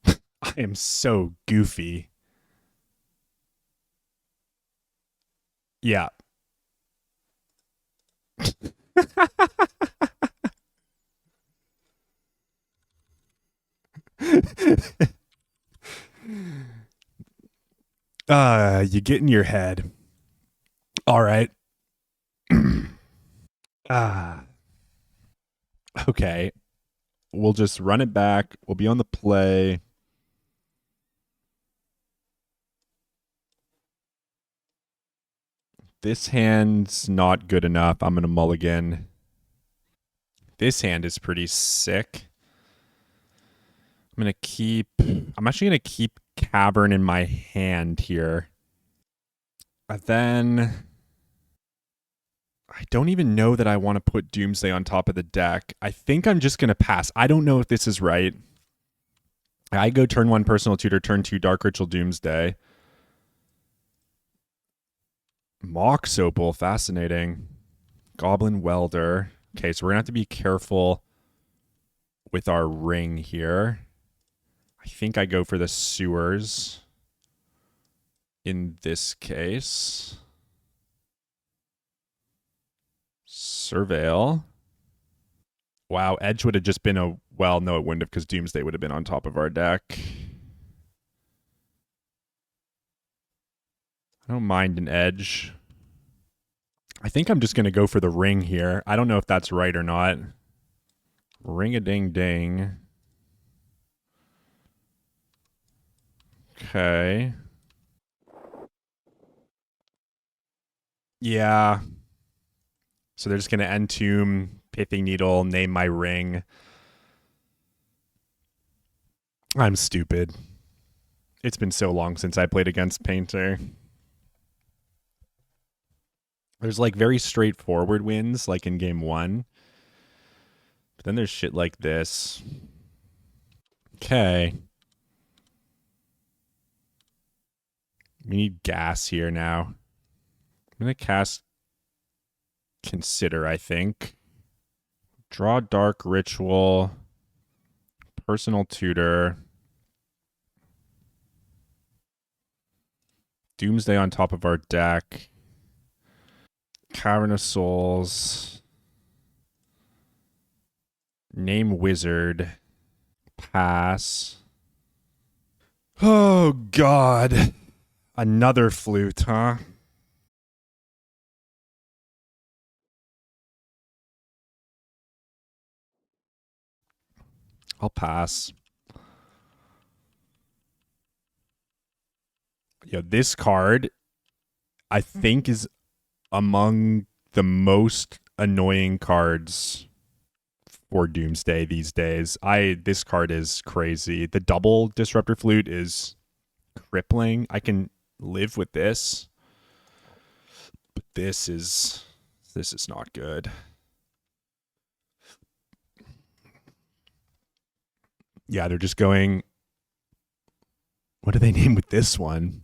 I am so goofy. Yeah. You get in your head. All right. Ah. Okay. We'll just run it back. We'll be on the play. This hand's not good enough. I'm going to mulligan. This hand is pretty sick. I'm actually going to keep Cavern in my hand here. And then I don't even know that I want to put Doomsday on top of the deck. I think I'm just going to pass. I don't know if this is right. I go turn 1 Personal Tutor, turn 2 Dark Ritual Doomsday. Mox Opal, fascinating. Goblin Welder. Okay, so we're going to have to be careful with our ring here. I think I go for the sewers in this case. Surveil. Wow, Edge would have just been a... Well, no, it wouldn't have because Doomsday would have been on top of our deck. I don't mind an Edge. I think I'm just going to go for the ring here. I don't know if that's right or not. Ring-a-ding-ding. Okay. Yeah. So they're just going to entomb, Pithing Needle, name my ring. I'm stupid. It's been so long since I played against Painter. There's like very straightforward wins, like in game 1. But then there's shit like this. Okay. We need gas here now. I'm going to cast Consider, I think. Draw Dark Ritual. Personal Tutor. Doomsday on top of our deck. Cavern of Souls. Name Wizard. Pass. Oh, God. Another flute, huh? I'll pass. Yo, this card, I think, is among the most annoying cards for Doomsday these days. This card is crazy. The double Disruptor Flute is crippling. I can live with this, but this is not good. Yeah, they're just going. What do they name with this one?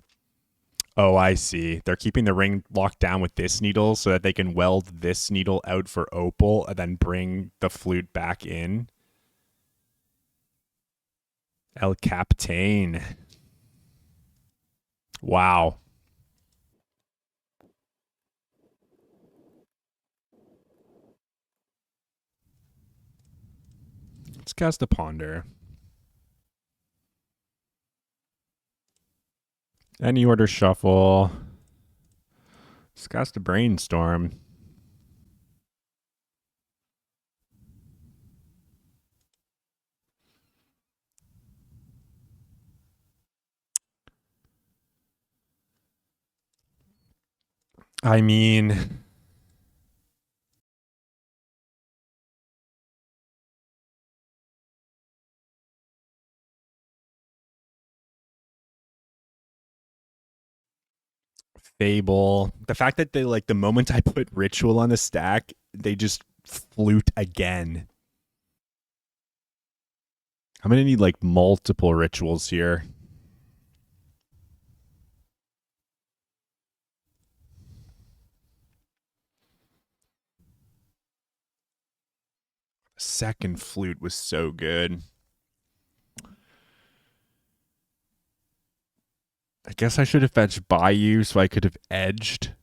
Oh, I see. They're keeping the ring locked down with this needle so that they can weld this needle out for opal and then bring the flute back in. El Captain. Wow. Let's cast a ponder. Any order shuffle. Let's cast a brainstorm. I mean, Fable. The fact that they like the moment I put ritual on the stack, they just flute again. I'm gonna need like multiple rituals here. Second flute was so good. I guess I should have fetched Bayou so I could have edged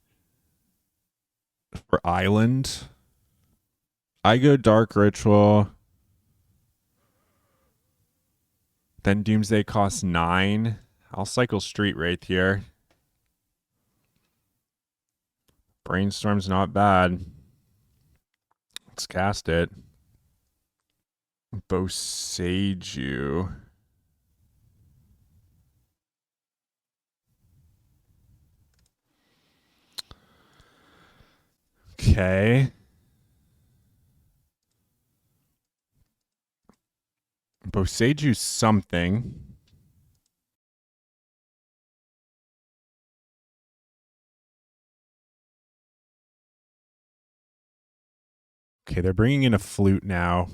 for Island. I go Dark Ritual. Then Doomsday costs 9. I'll cycle Street Wraith here. Brainstorm's not bad. Let's cast it. Boseiju. Okay. Boseiju something. Okay, they're bringing in a flute now.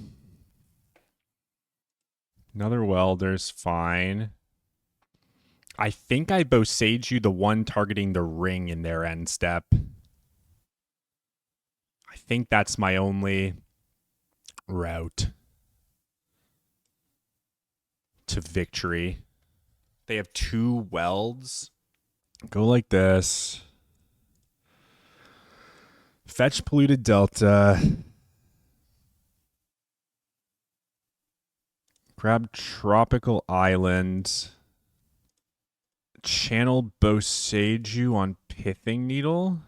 Another welder's fine. I think I Boseiju the one targeting the ring in their end step. I think that's my only route to victory. They have 2 welds. Go like this. Fetch Polluted Delta. Grab Tropical Island. Channel Boseiju on Pithing Needle.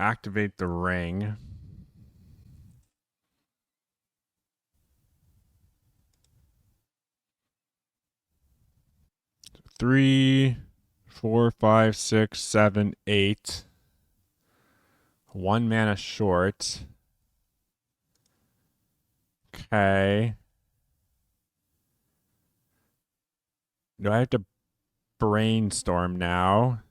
Activate the ring. Three, 4, 5, 6, 7, 8. 1 mana short. Okay. Do I have to brainstorm now?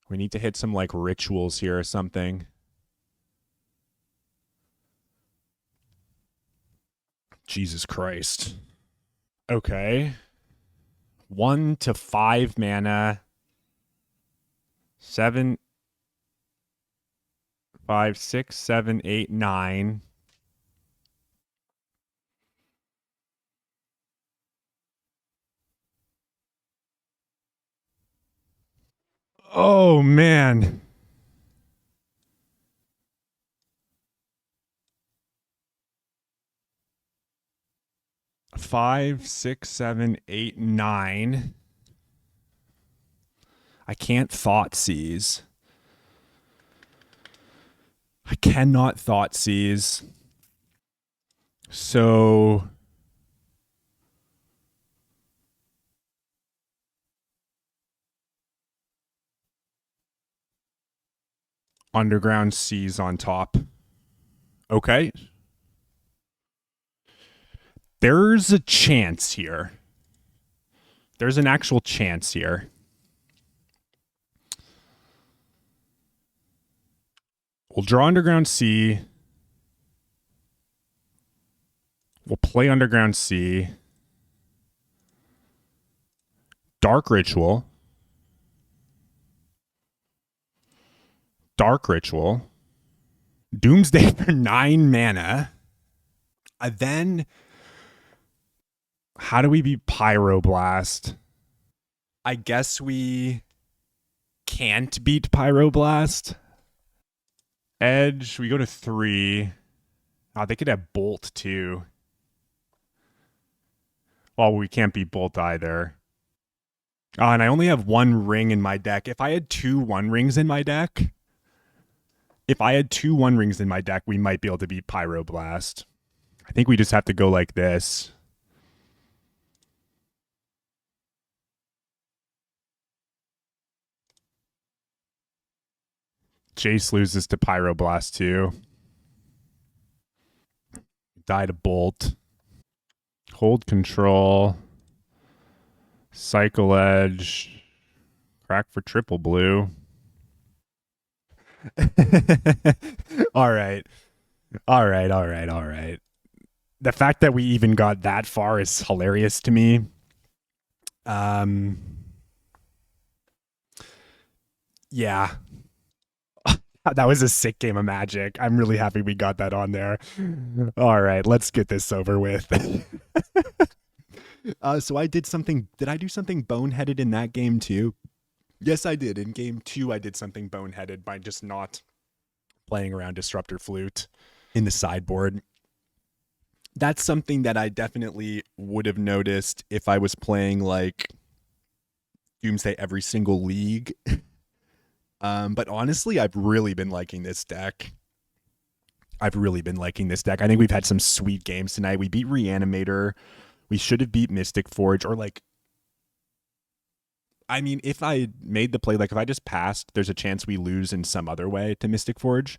We need to hit some like rituals here or something. Jesus Christ. Okay. 1 to 5 mana. 7, 5, 6, 7, 8, 9. Oh man. 5, 6, 7, 8, 9. I can't thought seize. I cannot thought seize. So underground seize on top. Okay. There's a chance here. There's an actual chance here. We'll draw Underground Sea. We'll play Underground Sea. Dark Ritual. Dark Ritual. Doomsday for 9 mana. Then, how do we beat Pyroblast? I guess we can't beat Pyroblast. Edge, we go to 3. Oh, they could have Bolt too. Well, we can't beat Bolt either. And I only have 1 ring in my deck. If I had 2 1 rings in my deck, we might be able to beat Pyroblast. I think we just have to go like this. Jace loses to Pyroblast too. Die to Bolt. Hold control. Cycle Edge. Crack for triple blue. All right. All right. All right. All right. The fact that we even got that far is hilarious to me. Yeah. That was a sick game of Magic. I'm really happy we got that on there. All right, let's get this over with. So I did something. Did I do something boneheaded in that game too? Yes, I did. In game 2, I did something boneheaded by just not playing around Disruptor Flute in the sideboard. That's something that I definitely would have noticed if I was playing like Doomsday every single league. But honestly, I've really been liking this deck. I think we've had some sweet games tonight. We beat Reanimator. We should have beat Mystic Forge, or like, I mean, if I made the play, like if I just passed, there's a chance we lose in some other way to Mystic Forge.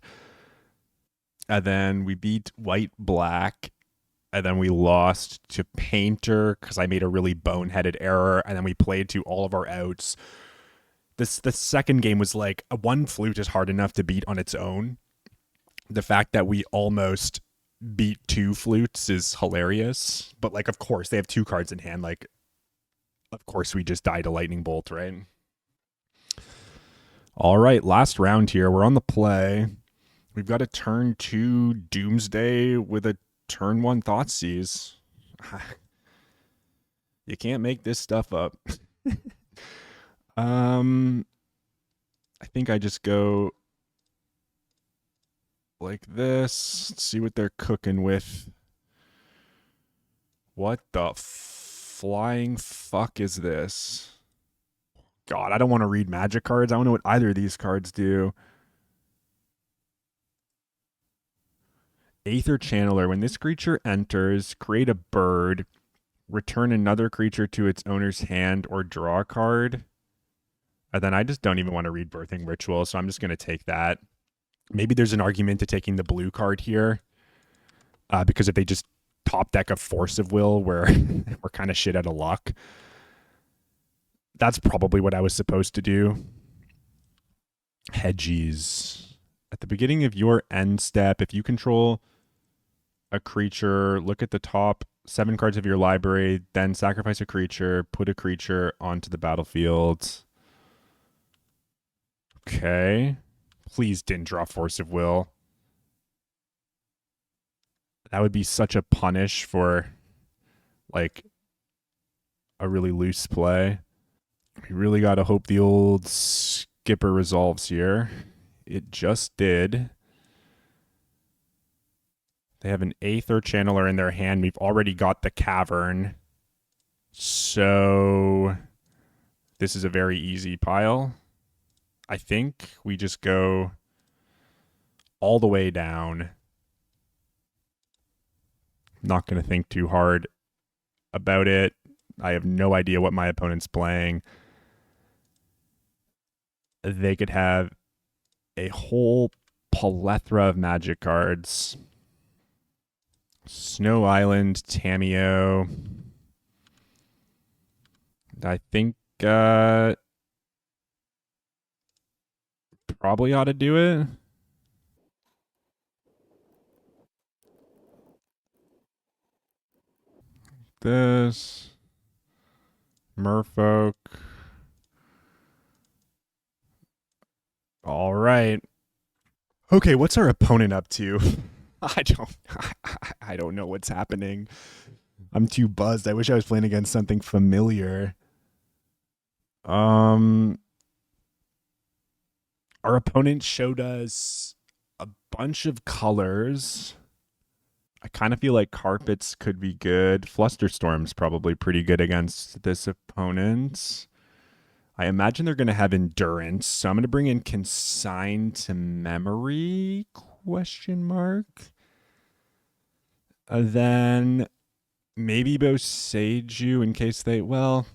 And then we beat White Black. And then we lost to Painter because I made a really boneheaded error. And then we played to all of our outs. The second game was like, a 1 flute is hard enough to beat on its own. The fact that we almost beat 2 flutes is hilarious. But like, of course, they have 2 cards in hand. Like, of course, we just died to Lightning Bolt, right? All right, last round here. We're on the play. We've got a turn 2 Doomsday with a turn 1 Thoughtseize. You can't make this stuff up. I think I just go like this. Let's see what they're cooking with. What the flying fuck is this? God, I don't want to read Magic cards. I don't know what either of these cards do. Aether Channeler. When this creature enters, create a bird, return another creature to its owner's hand, or draw a card. And then I just don't even want to read Birthing Ritual, so I'm just going to take that. Maybe there's an argument to taking the blue card here, because if they just top deck a Force of Will, where we're kind of shit out of luck. That's probably what I was supposed to do. Hedgies. At the beginning of your end step, if you control a creature, look at the top 7 cards of your library, then sacrifice a creature, put a creature onto the battlefield. Okay. Please didn't draw Force of Will. That would be such a punish for like a really loose play. We really got to hope the old skipper resolves here. It just did. They have an Aether Channeler in their hand. We've already got the Cavern. So this is a very easy pile. I think we just go all the way down. Not going to think too hard about it. I have no idea what my opponent's playing. They could have a whole plethora of Magic cards. Snow Island, Tameo. I think probably ought to do it. This. Merfolk. All right. Okay, what's our opponent up to? I don't I don't know what's happening. I'm too buzzed. I wish I was playing against something familiar. Um our opponent showed us a bunch of colors. I kind of feel like carpets could be good. Flusterstorm's probably pretty good against this opponent. I imagine they're going to have endurance, so I'm going to bring in consign to memory question mark. Then maybe Boseiju in case they, well,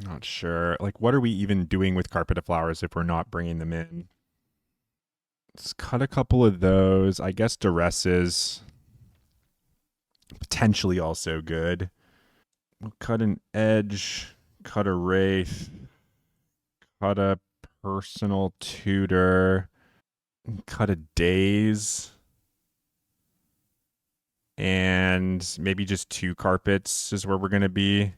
not sure. Like, what are we even doing with Carpet of Flowers if we're not bringing them in? Let's cut a couple of those. I guess Duress is potentially also good. We'll cut an Edge, cut a Wraith, cut a Personal Tutor, cut a Daze, and maybe just 2 carpets is where we're going to be.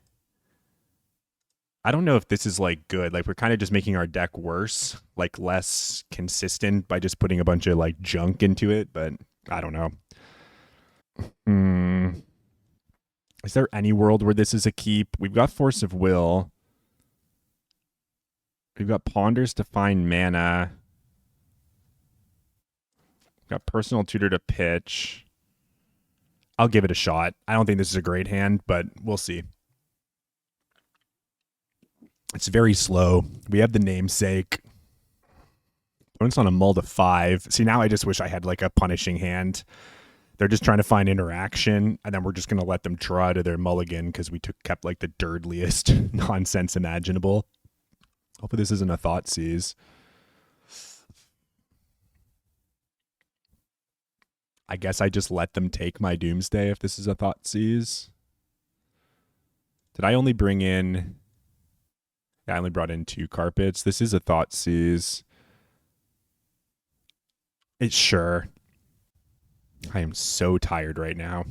I don't know if this is like good. Like we're kind of just making our deck worse, like less consistent by just putting a bunch of like junk into it, but I don't know. Hmm. Is there any world where this is a keep? We've got Force of Will. We've got Ponders to find mana. We've got Personal Tutor to pitch. I'll give it a shot. I don't think this is a great hand, but we'll see. It's very slow. We have the namesake. Opponent's on a mull to 5. See, now I just wish I had like a punishing hand. They're just trying to find interaction, and then we're just going to let them draw to their mulligan because we kept like the dirtliest nonsense imaginable. Hopefully this isn't a Thoughtseize. I guess I just let them take my Doomsday if this is a Thoughtseize. Did I only bring in... Yeah, I only brought in 2 carpets. This is a Thoughtseize. It's sure. I am so tired right now.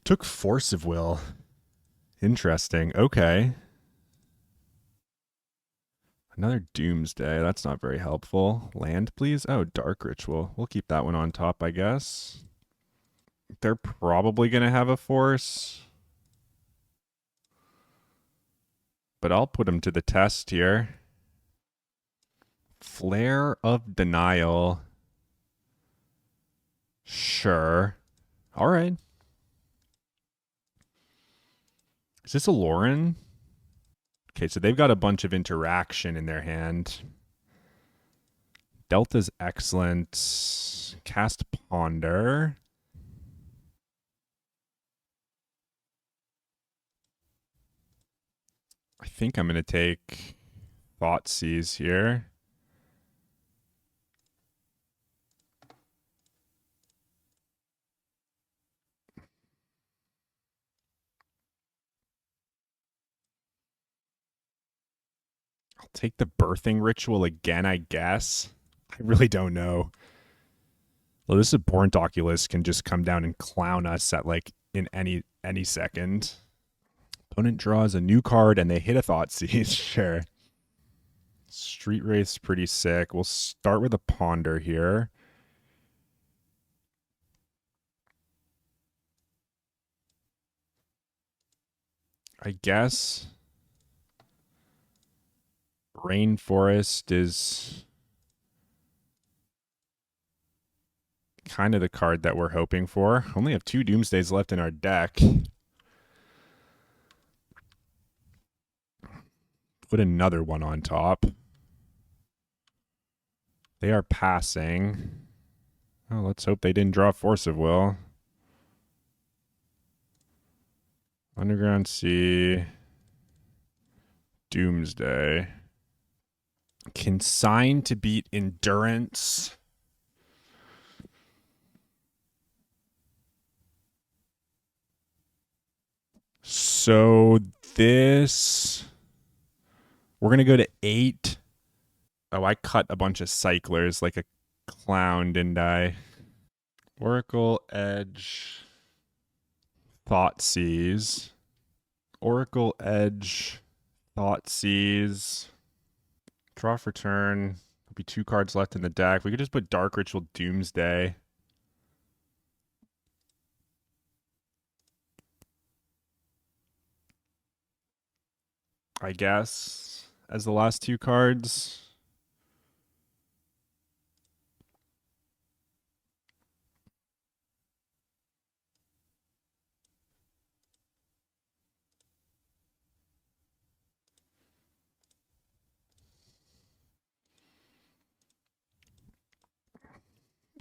Took Force of Will. Interesting. Okay. Another Doomsday. That's not very helpful. Land, please. Oh, Dark Ritual. We'll keep that one on top, I guess. They're probably going to have a Force. But I'll put them to the test here. Flare of Denial. Sure. All right. Is this a Lauren? Okay, so they've got a bunch of interaction in their hand. Delta's excellent. Cast Ponder. I think I'm going to take Thoughtseize here. I'll take the Birthing Ritual again, I guess. I really don't know. Well, this is Born Oculus can just come down and clown us at like in any second. Opponent draws a new card and they hit a Thoughtseize. Sure. Street Wraith's pretty sick. We'll start with a Ponder here. I guess Rainforest is kind of the card that we're hoping for. Only have 2 Doomsdays left in our deck. Put another one on top. They are passing. Oh, let's hope they didn't draw Force of Will. Underground Sea. Doomsday. Consign to beat Endurance. So this... We're going to go to 8. Oh, I cut a bunch of cyclers like a clown, didn't I? Oracle, Edge, Thoughtseize. Oracle Edge, Thoughtseize. Draw for turn. There'll be 2 cards left in the deck. We could just put Dark Ritual Doomsday. I guess, as the last 2 cards.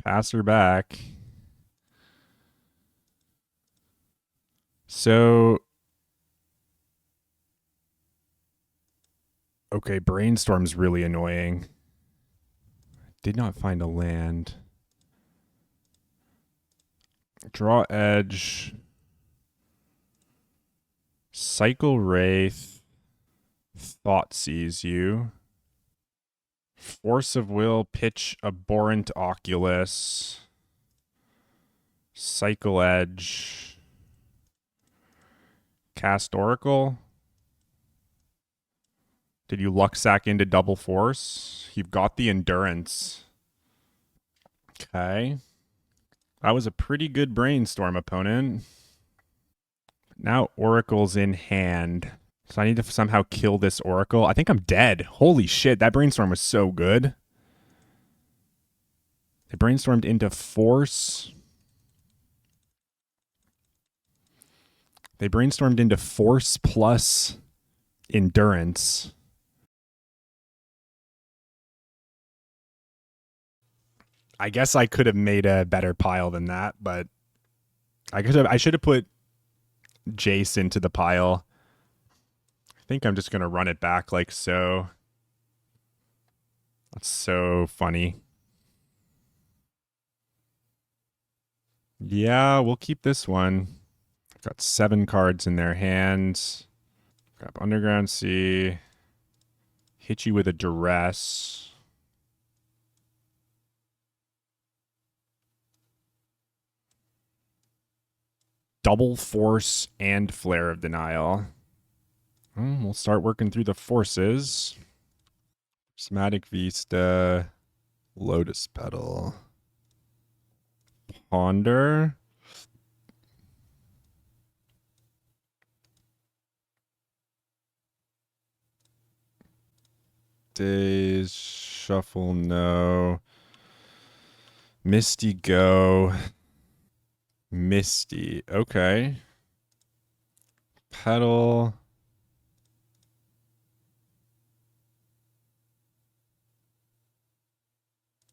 Pass her back. So, okay, Brainstorm's really annoying. Did not find a land. Draw Edge. Cycle Wraith. Thoughtseize you. Force of Will, pitch Abhorrent Oculus. Cycle Edge. Cast Oracle. Did you luck sack into double force? You've got the endurance. Okay. That was a pretty good brainstorm, opponent. Now Oracle's in hand. So I need to somehow kill this Oracle. I think I'm dead. Holy shit, that brainstorm was so good. They brainstormed into force. They brainstormed into force plus endurance. I guess I could have made a better pile than that, but I should have put Jace into the pile. I think I'm just going to run it back like so. That's so funny. Yeah, we'll keep this one. Got 7 cards in their hands. Grab Underground Sea. Hit you with a duress. Double force and Flare of Denial. We'll start working through the forces. Prismatic Vista. Lotus Petal. Ponder. Days. Shuffle, no. Misty, go. Misty, okay. Petal.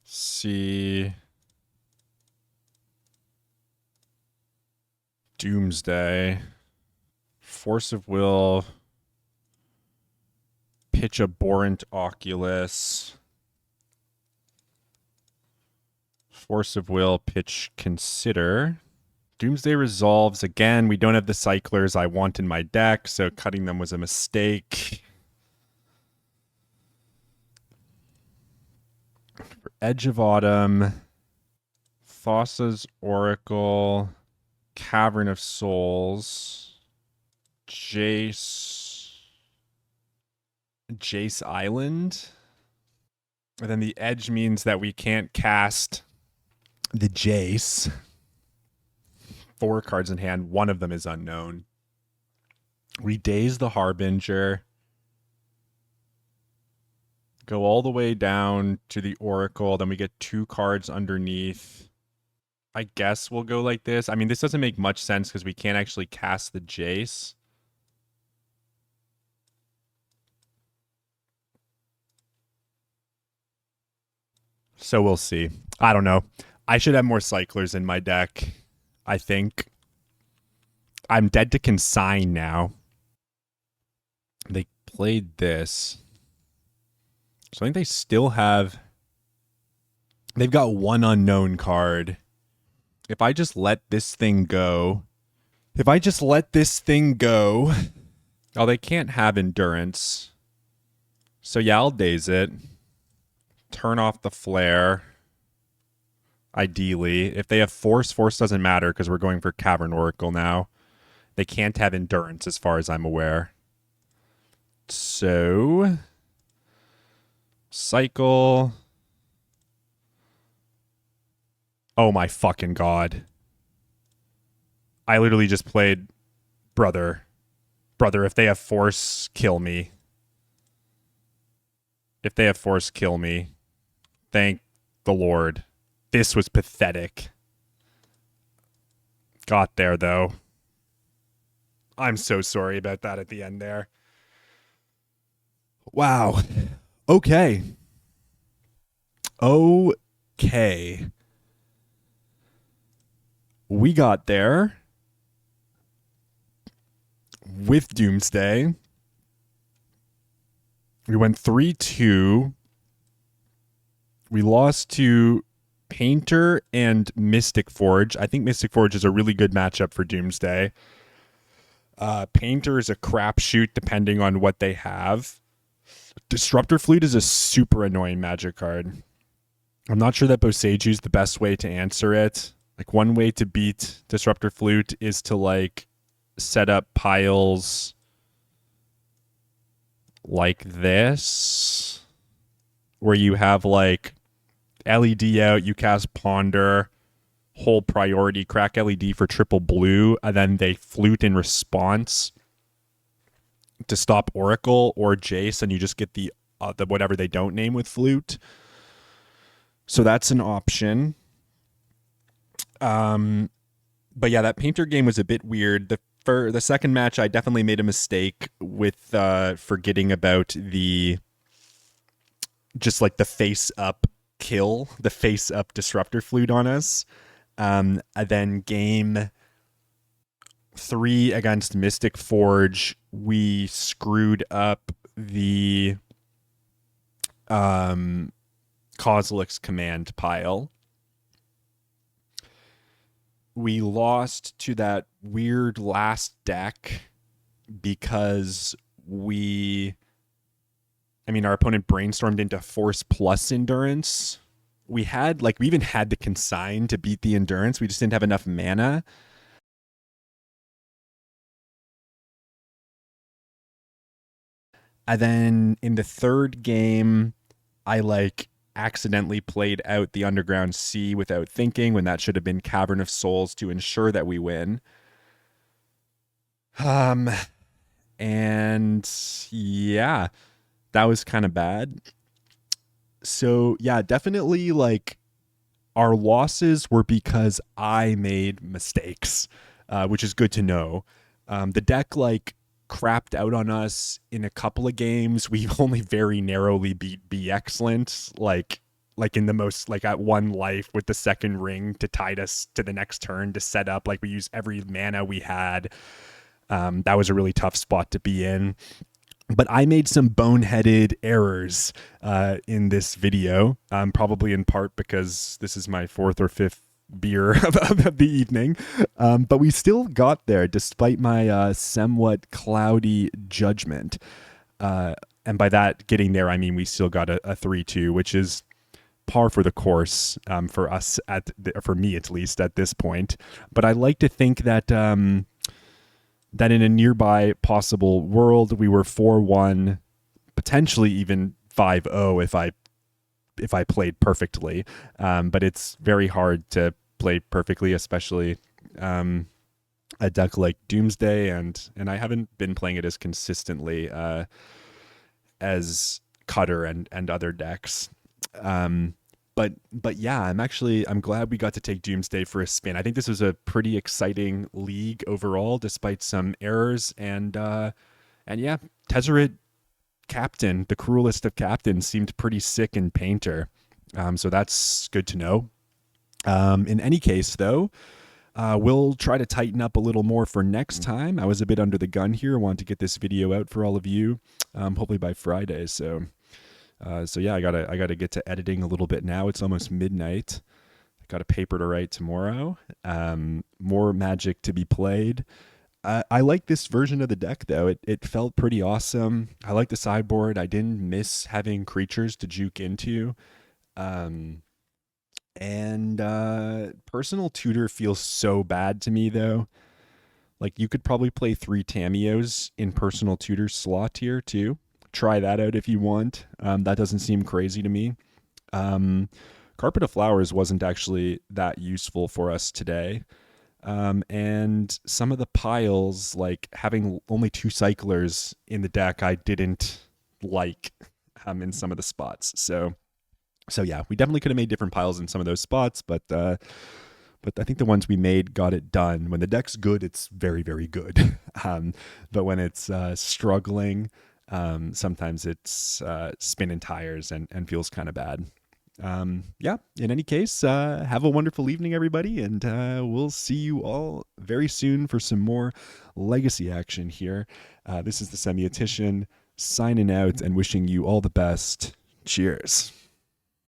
See. Doomsday. Force of Will. Pitch Abhorrent Oculus. Force of Will, pitch Consider. Doomsday resolves. Again, we don't have the cyclers I want in my deck, so cutting them was a mistake. For Edge of Autumn. Thassa's Oracle. Cavern of Souls. Jace Island. And then the edge means that we can't cast the Jace. 4 cards in hand. One of them is unknown. We daze the Harbinger. Go all the way down to the Oracle. Then we get 2 cards underneath. I guess we'll go like this. I mean, this doesn't make much sense because we can't actually cast the Jace. So we'll see. I don't know. I should have more cyclers in my deck, I think. I'm dead to consign now. They played this. So I think they still have... They've got 1 unknown card. If I just let this thing go... Oh, they can't have endurance. So yeah, I'll daze it. Turn off the flare. Ideally. If they have force doesn't matter because we're going for Cavern Oracle now. They can't have endurance as far as I'm aware. So, cycle. Oh my fucking god. I literally just played brother. Brother, if they have force, kill me. If they have force, kill me. Thank the Lord. This was pathetic. Got there, though. I'm so sorry about that at the end there. Wow. Okay. Okay. We got there with Doomsday. We went 3-2. We lost to Painter and Mystic Forge. I think Mystic Forge is a really good matchup for Doomsday. Painter is a crapshoot depending on what they have. Disruptor Flute is a super annoying magic card. I'm not sure that Boseiju is the best way to answer it. Like, one way to beat Disruptor Flute is to, like, set up piles like this, where you have, like, LED out, you cast Ponder, whole priority, crack LED for triple blue, and then they flute in response to stop Oracle or Jace, and you just get the whatever they don't name with flute. So that's an option. But yeah, that Painter game was a bit weird. For the second match, I definitely made a mistake with forgetting about the just like the face up kill, the face up disruptor flute on us. And then game 3 against Mystic Forge, we screwed up the Kozilek's command pile. We lost to that weird last deck because our opponent brainstormed into Force plus Endurance. We even had the Consign to beat the Endurance. We just didn't have enough mana. And then in the third game, I accidentally played out the Underground Sea without thinking, when that should have been Cavern of Souls to ensure that we win. And yeah, that was kind of bad. So yeah, definitely our losses were because I made mistakes, which is good to know. The deck crapped out on us in a couple of games. We only very narrowly beat Be Excellent, like in the most at one life with the second ring to tide us to the next turn to set up. We used every mana we had. That was a really tough spot to be in. But I made some boneheaded errors in this video, probably in part because this is my fourth or fifth beer of the evening. But we still got there despite my somewhat cloudy judgment. And by that getting there, I mean we still got a 3-2, which is par for the course for us, for me at least at this point. But I like to think that that in a nearby possible world, we were 4-1, potentially even 5-0 if I played perfectly. But it's very hard to play perfectly, especially a deck like Doomsday, and I haven't been playing it as consistently as Cutter and other decks. But yeah, I'm glad we got to take Doomsday for a spin. I think this was a pretty exciting league overall, despite some errors. And yeah, Tezzeret captain, the cruelest of captains, seemed pretty sick in Painter. So that's good to know. In any case, though, we'll try to tighten up a little more for next time. I was a bit under the gun here. I wanted to get this video out for all of you, hopefully by Friday. So yeah, I gotta get to editing a little bit now. It's almost midnight. I got a paper to write tomorrow. More Magic to be played. I like this version of the deck though. It felt pretty awesome. I like the sideboard. I didn't miss having creatures to juke into. And Personal Tutor feels so bad to me though. Like you could probably play 3 Tamios in personal tutor slot here too. Try that out if you want. That doesn't seem crazy to me. Um, Carpet of Flowers wasn't actually that useful for us today. And some of the piles, like having only 2 cyclers in the deck, I didn't like in some of the spots. So yeah, we definitely could have made different piles in some of those spots, but I think the ones we made got it done. When the deck's good, it's very, very good. But when it's struggling, sometimes it's spinning tires and feels kind of bad. Yeah, in any case, have a wonderful evening, everybody, and we'll see you all very soon for some more legacy action here. This is the Semiotician signing out and wishing you all the best. Cheers.